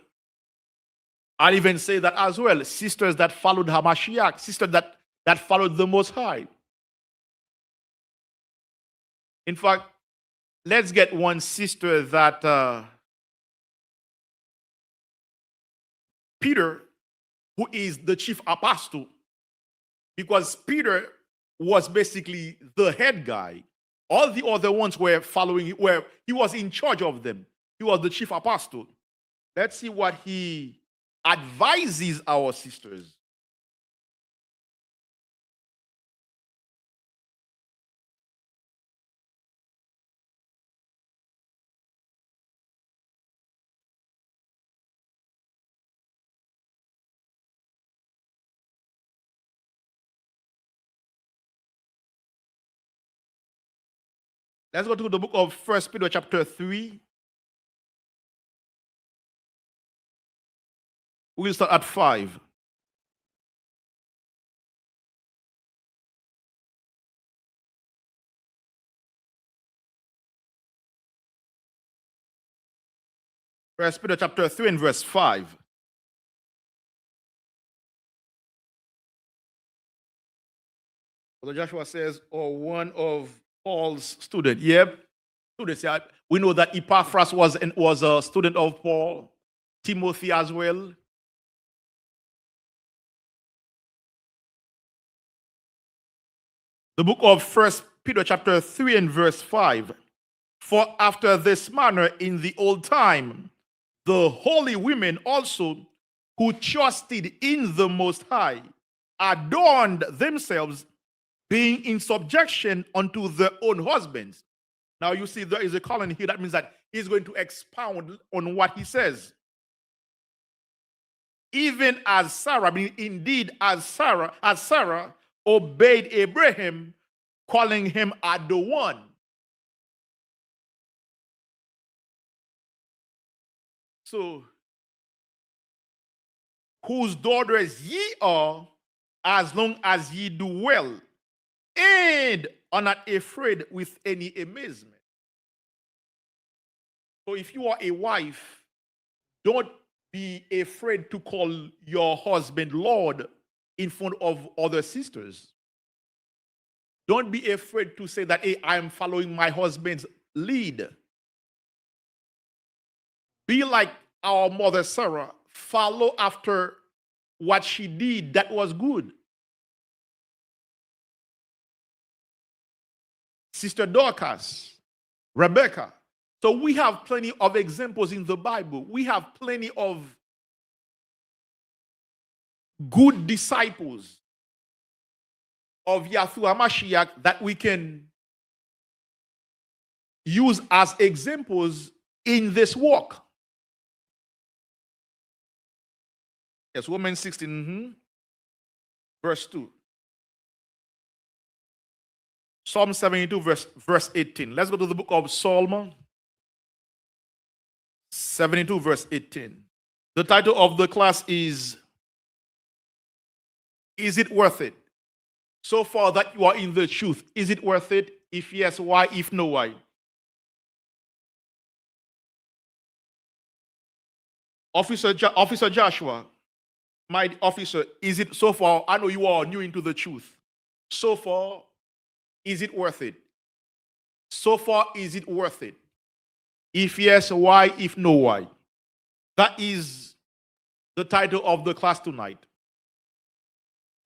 I'll even say that as well. Sisters that followed Hamashiach, sisters that followed the Most High. In fact, let's get one sister that Peter, who is the chief apostle, because Peter was basically the head guy. All the other ones were following, where he was in charge of them. He was the chief apostle. Let's see what he advises our sisters. Let's go to the book of 1 Peter chapter 3. We'll start at 5. First Peter chapter 3 and verse 5. Brother Joshua says, or one of Paul's students. Yep. Students. Yeah. We know that Epaphras was a student of Paul. Timothy as well. The book of 1 Peter chapter 3 and verse 5. For after this manner in the old time, the holy women also who trusted in the Most High adorned themselves, being in subjection unto their own husbands. Now you see there is a colon here. That means that he's going to expound on what he says. Even as Sarah, I mean, indeed as Sarah obeyed Abraham, calling him Adawan. So, whose daughters ye are, as long as ye do well, and are not afraid with any amazement. So if you are a wife, don't be afraid to call your husband Lord in front of other sisters. Don't be afraid to say that, hey, I am following my husband's lead. Be like our mother Sarah. Follow after what she did that was good. Sister Dorcas, Rebecca. So we have plenty of examples in the Bible. We have plenty of good disciples of Yahshua Mashiach that we can use as examples in this walk. Yes, Romans 16, verse 2. Psalm 72, verse 18. Let's go to the book of Psalm 72, verse 18. The title of the class is It Worth It? So far that you are in the truth, is it worth it? If yes, why? If no, why? Officer Joshua, my officer, is it so far? I know you are new into the truth. So far, is it worth it? So far, is it worth it? If yes, why? If no, why? That is the title of the class tonight.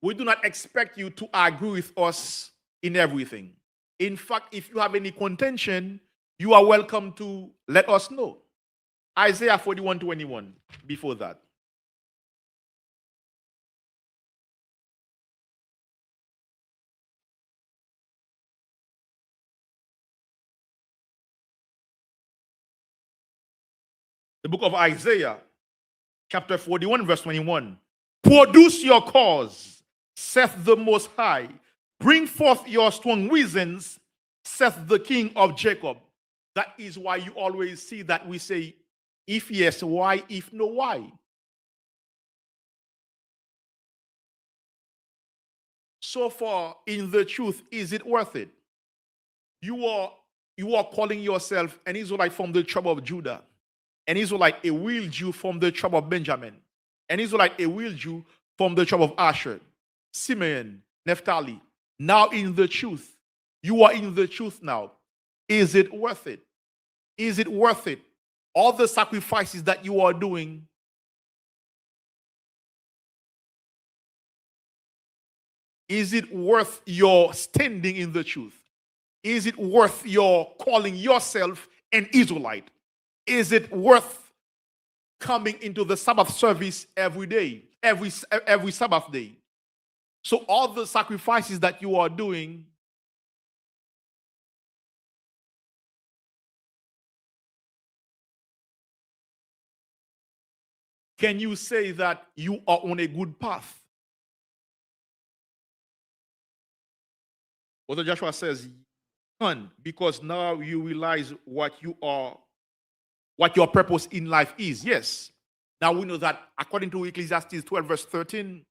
We do not expect you to agree with us in everything. In fact, if you have any contention, you are welcome to let us know. Isaiah 41:21, before that. The book of Isaiah, chapter 41, verse 21. Produce your cause, saith the Most High. Bring forth your strong reasons, saith the King of Jacob. That is why you always see that we say, if yes, why? If no, why? So far, in the truth, is it worth it? You are you are calling yourself an Israelite from the tribe of Judah, an Israelite, a real Jew from the tribe of Benjamin, an Israelite, a real Jew from the tribe of Asher, Simeon, Naphtali. Now in the truth, you are in the truth now. Is it worth it? Is it worth it? All the sacrifices that you are doing, is it worth your standing in the truth? Is it worth your calling yourself an Israelite? Is it worth coming into the Sabbath service every day, every Sabbath day? So all the sacrifices that you are doing, can you say that you are on a good path? Brother Joshua says, because now you realize what your purpose in life is. Yes. Now we know that according to Ecclesiastes 12, verse 13,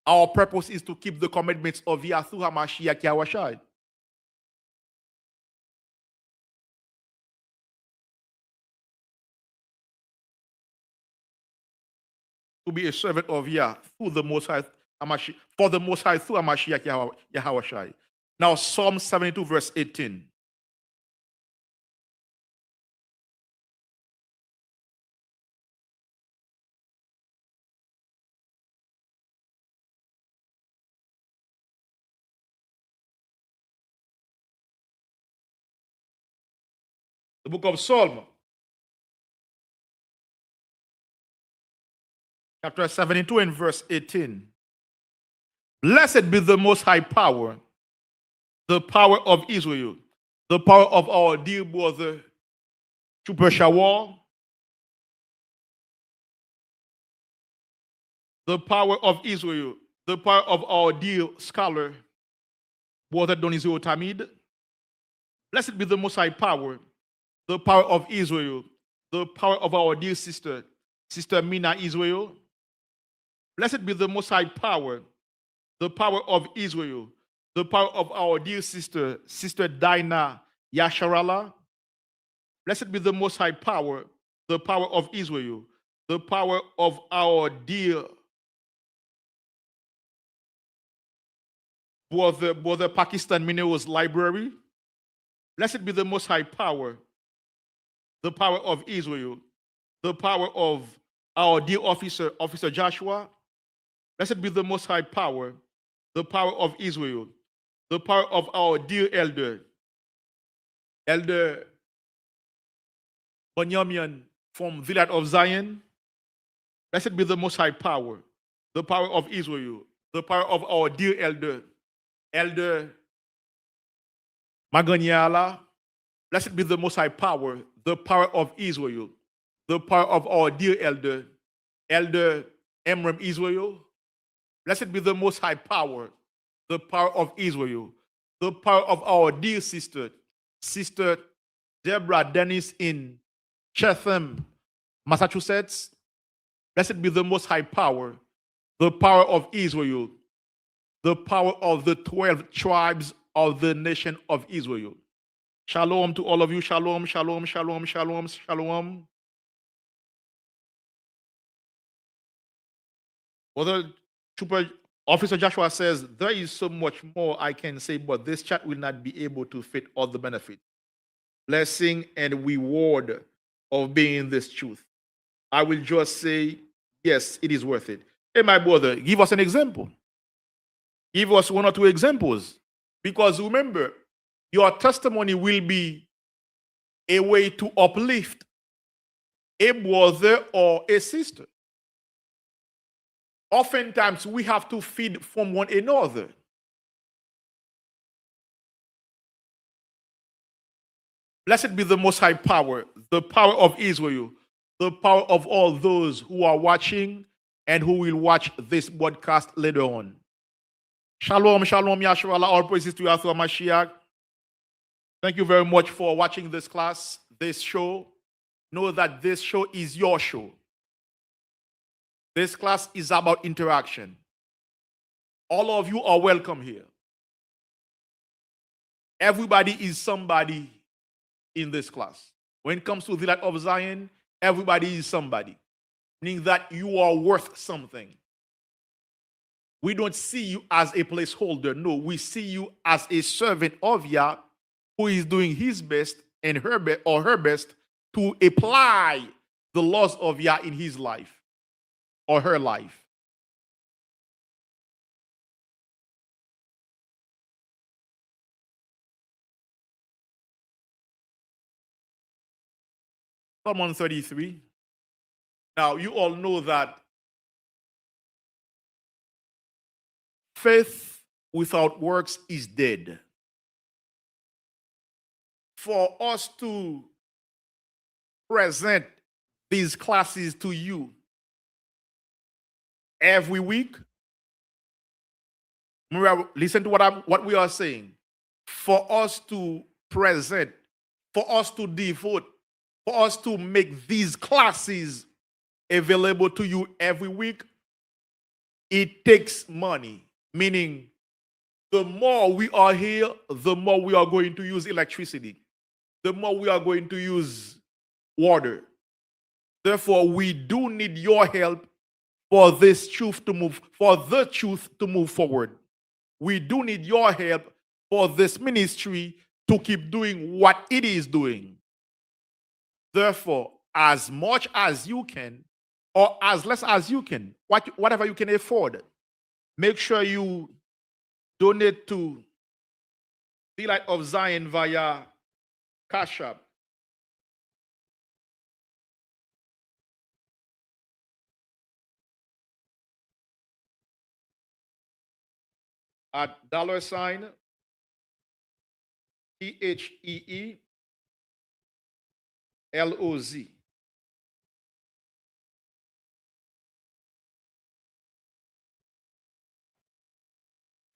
our purpose is to keep the commandments of Yahuwah HaMashiach Yahushua. To be a servant of Yah through the Most High HaMashiach, for the Most High through HaMashiach Yahushua. Now Psalm 72, verse 18. The book of Psalm, chapter 72 and verse 18. Blessed be the Most High power, the power of Israel, the power of our dear brother, Chupa Shawar, the power of Israel, the power of our dear scholar, brother Donizio Tamid. Blessed be the Most High power, the power of Israel, the power of our dear sister, Sister Mina Israel. Blessed be the Most High power, the power of Israel, the power of our dear sister, Sister Dinah Yasharala. Blessed be the Most High power, the power of Israel, the power of our dear brother Pakistan Minerals Library. Blessed be the Most High power, the power of Israel, the power of our dear Officer Joshua. Blessed be the Most High power, the power of Israel, the power of our dear Elder Benjamin from Village of Zion. Blessed be the Most High power, the power of Israel, the power of our dear Elder Maganyala. Blessed be the Most High power, the power of Israel, the power of our dear Elder Emram Israel. Blessed be the Most High power, the power of Israel, the power of our dear Sister Deborah Dennis in Chatham, Massachusetts. Blessed be the Most High power, the power of Israel, the power of the 12 tribes of the nation of Israel. Shalom to all of you. Shalom, shalom, shalom, shalom, shalom. Brother Trooper Officer Joshua says, there is so much more I can say, but this chat will not be able to fit all the benefits, blessing, and reward of being in this truth. I will just say, yes, it is worth it. Hey, my brother, give us an example. Give us one or two examples. Because remember, your testimony will be a way to uplift a brother or a sister. Oftentimes, we have to feed from one another. Blessed be the Most High power, the power of Israel, the power of all those who are watching and who will watch this broadcast later on. Shalom, shalom, Yahshua, all praises to Yahuwah Mashiach. Thank you very much for watching this class, this show. Know that this show is your show. This class is about interaction. All of you are welcome here. Everybody is somebody in this class. When it comes to the light of Zion, everybody is somebody, meaning that you are worth something. We don't see you as a placeholder. No, we see you as a servant of Yah who is doing his best and her best or her best to apply the laws of Yah in his life or her life. Psalm 133. Now, you all know that faith without works is dead. For us to present these classes to you every week, listen to what we are saying. For us to present, for us to devote, for us to make these classes available to you every week, it takes money. Meaning, the more we are here, the more we are going to use electricity, the more we are going to use water. Therefore, we do need your help for this truth to move, for the truth to move forward. We do need your help for this ministry to keep doing what it is doing. Therefore, as much as you can, or as less as you can, whatever you can afford, make sure you donate to the Light of Zion via Cash App. At $THEEE LOZ.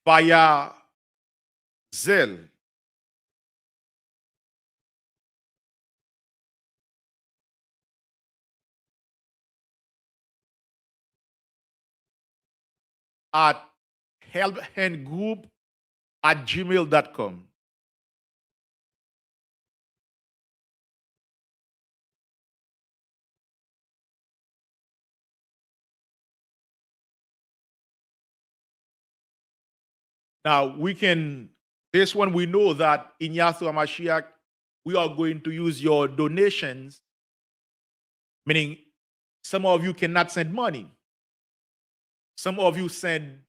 Via Zelle. At helphandgroup@gmail.com. Now this one we know that in Yahshua Mashiach, we are going to use your donations, meaning some of you cannot send money. Some of you send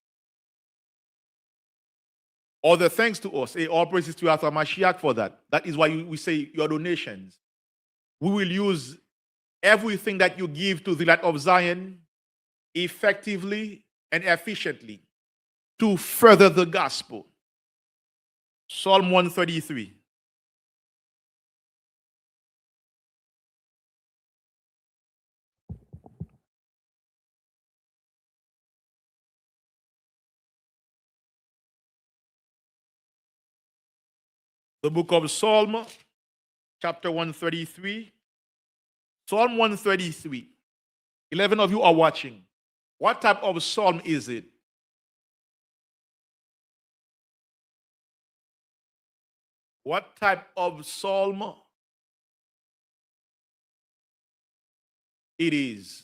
other thanks to us. All praises to Yahshua Mashiach for that. That is why we say your donations. We will use everything that you give to the Light of Zion effectively and efficiently to further the gospel. Psalm 133. The book of Psalm, chapter 133. Psalm 133. 11 of you are watching. What type of psalm is it? What type of psalm it is?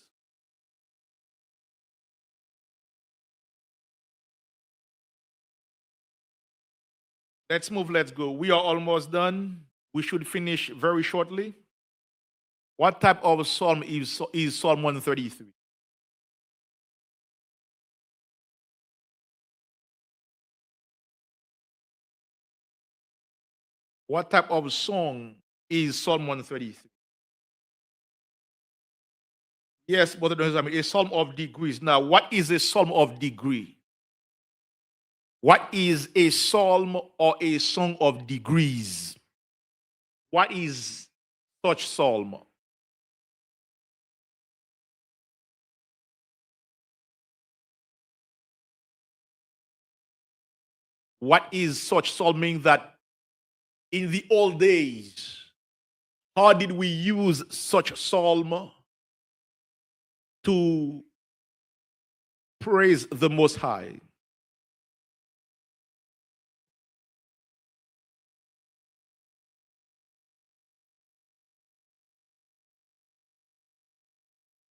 Let's move, let's go. We are almost done. We should finish very shortly. What type of psalm is Psalm 133? What type of song is Psalm 133? Yes, but a psalm of degrees. Now, what is a psalm of degree? What is a psalm or a song of degrees? What is such psalm? What is such psalm? Meaning that in the old days, how did we use such psalm to praise the Most High?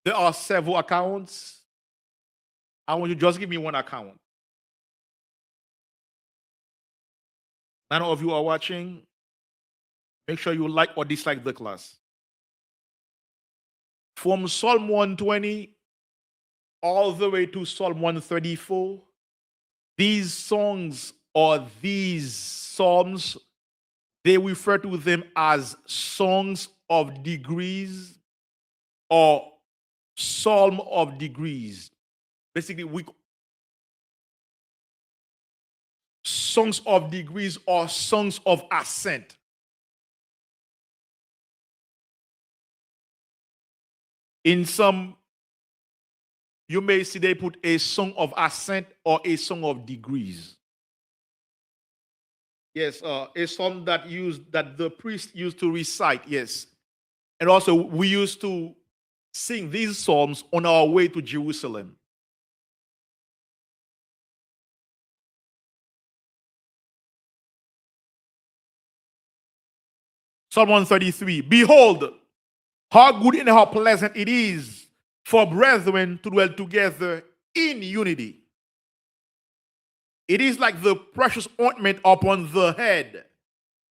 There are several accounts. I want you to just give me one account. None of you are watching. Make sure you like or dislike the class. From Psalm 120 all the way to Psalm 134, these songs or these psalms, they refer to them as songs of degrees or psalm of degrees. Basically, songs of degrees or songs of ascent. In some, you may see they put a song of ascent or a song of degrees. Yes, a song that the priest used to recite. Yes, and also we used to sing these psalms on our way to Jerusalem. Psalm 133. Behold, how good and how pleasant it is for brethren to dwell together in unity. It is like the precious ointment upon the head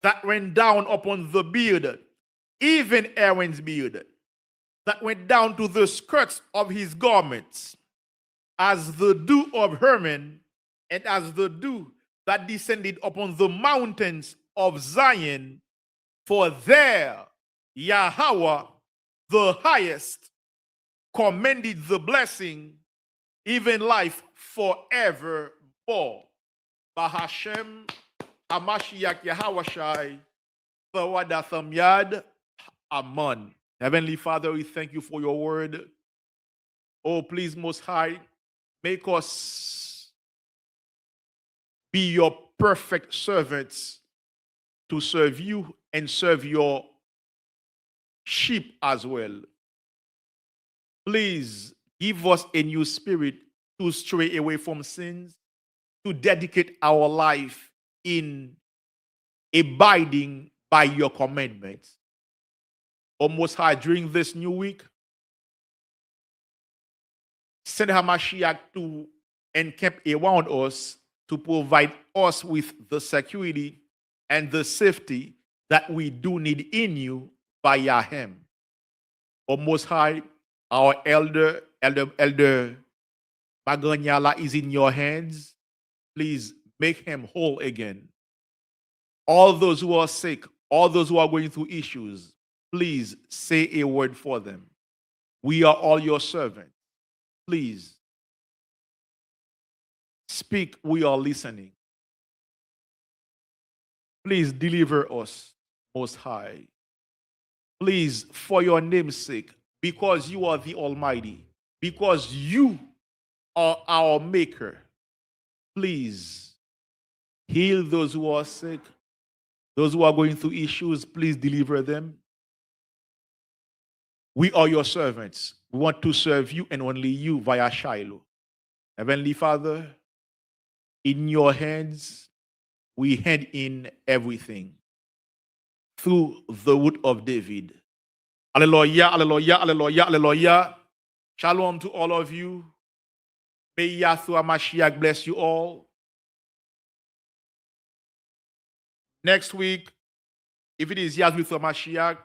that went down upon the beard, even Aaron's beard, that went down to the skirts of his garments, as the dew of Hermon, and as the dew that descended upon the mountains of Zion. For there Yahweh the highest commended the blessing, even life forevermore. Bahashem Hamashiach Yahawashai Thawadatham Yad Aman. Heavenly Father, we thank you for your word. Oh, please, Most High, make us be your perfect servants to serve you and serve your sheep as well. Please give us a new spirit to stray away from sins, to dedicate our life in abiding by your commandments. O Most High, during this new week, send Hamashiach to encamp around us to provide us with the security and the safety that we do need in you via him. O Most High, our elder Maganyala is in your hands. Please make him whole again. All those who are sick, all those who are going through issues, please say a word for them. We are all your servants. Please speak, we are listening. Please deliver us, Most High. Please, for your name's sake, because you are the Almighty, because you are our Maker, please heal those who are sick, those who are going through issues, please deliver them. We are your servants. We want to serve you and only you via Shiloh. Heavenly Father, in your hands, we hand in everything through the root of David. Hallelujah, hallelujah, hallelujah, hallelujah. Shalom to all of you. May Yahshua Mashiach bless you all. Next week, if it is Yahshua Mashiach,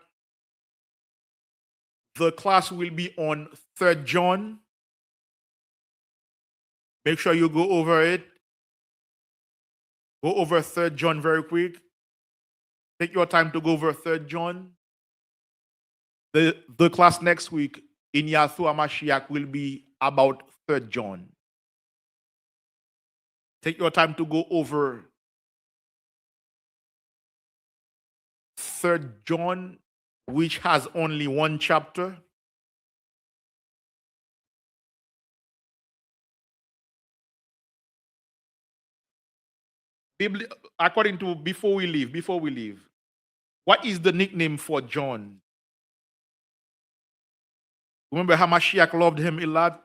the class will be on 3rd John. Make sure you go over it. Go over 3rd John very quick. Take your time to go over 3rd John. The class next week in Yahshua Mashiach will be about 3rd John. Take your time to go over 3rd John, which has only one chapter. According to before we leave, what is the nickname for John? Remember Hamashiach loved him a lot?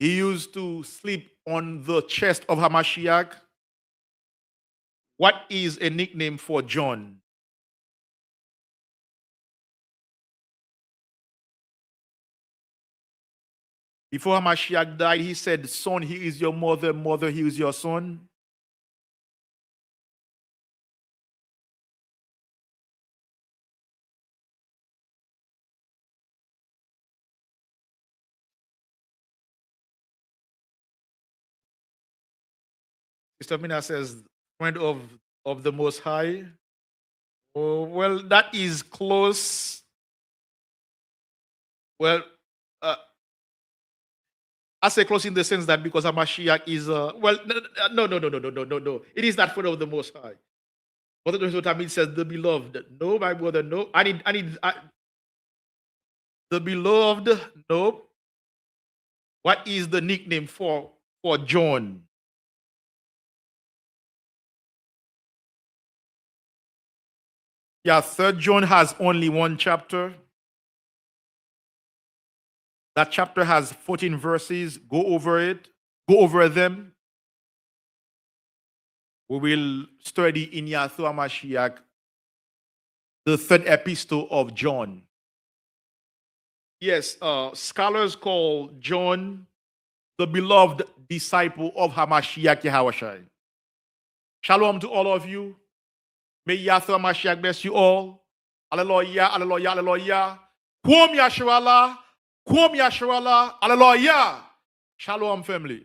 He used to sleep on the chest of Hamashiach. What is a nickname for John? Before Hamashiach died, he said, son, he is your mother, mother, he is your son. Sister Mina says, friend of the Most High. Oh, well, that is close. Well, I say close in the sense that because Hamashiach is well, no. It is not friend of the Most High. Brother Tamid says the beloved. No, my brother, no. The beloved. No. What is the nickname for John? Yeah, Third John has only one chapter. That chapter has 14 verses. Go over it. Go over them. We will study in Yahshua Mashiach the third epistle of John. Yes, scholars call John the beloved disciple of Hamashiach Yahushua. Shalom to all of you. May Yahshua Mashiach bless you all. Hallelujah, hallelujah, hallelujah. Kwom Yahshua, Hallelujah. Shalom, family.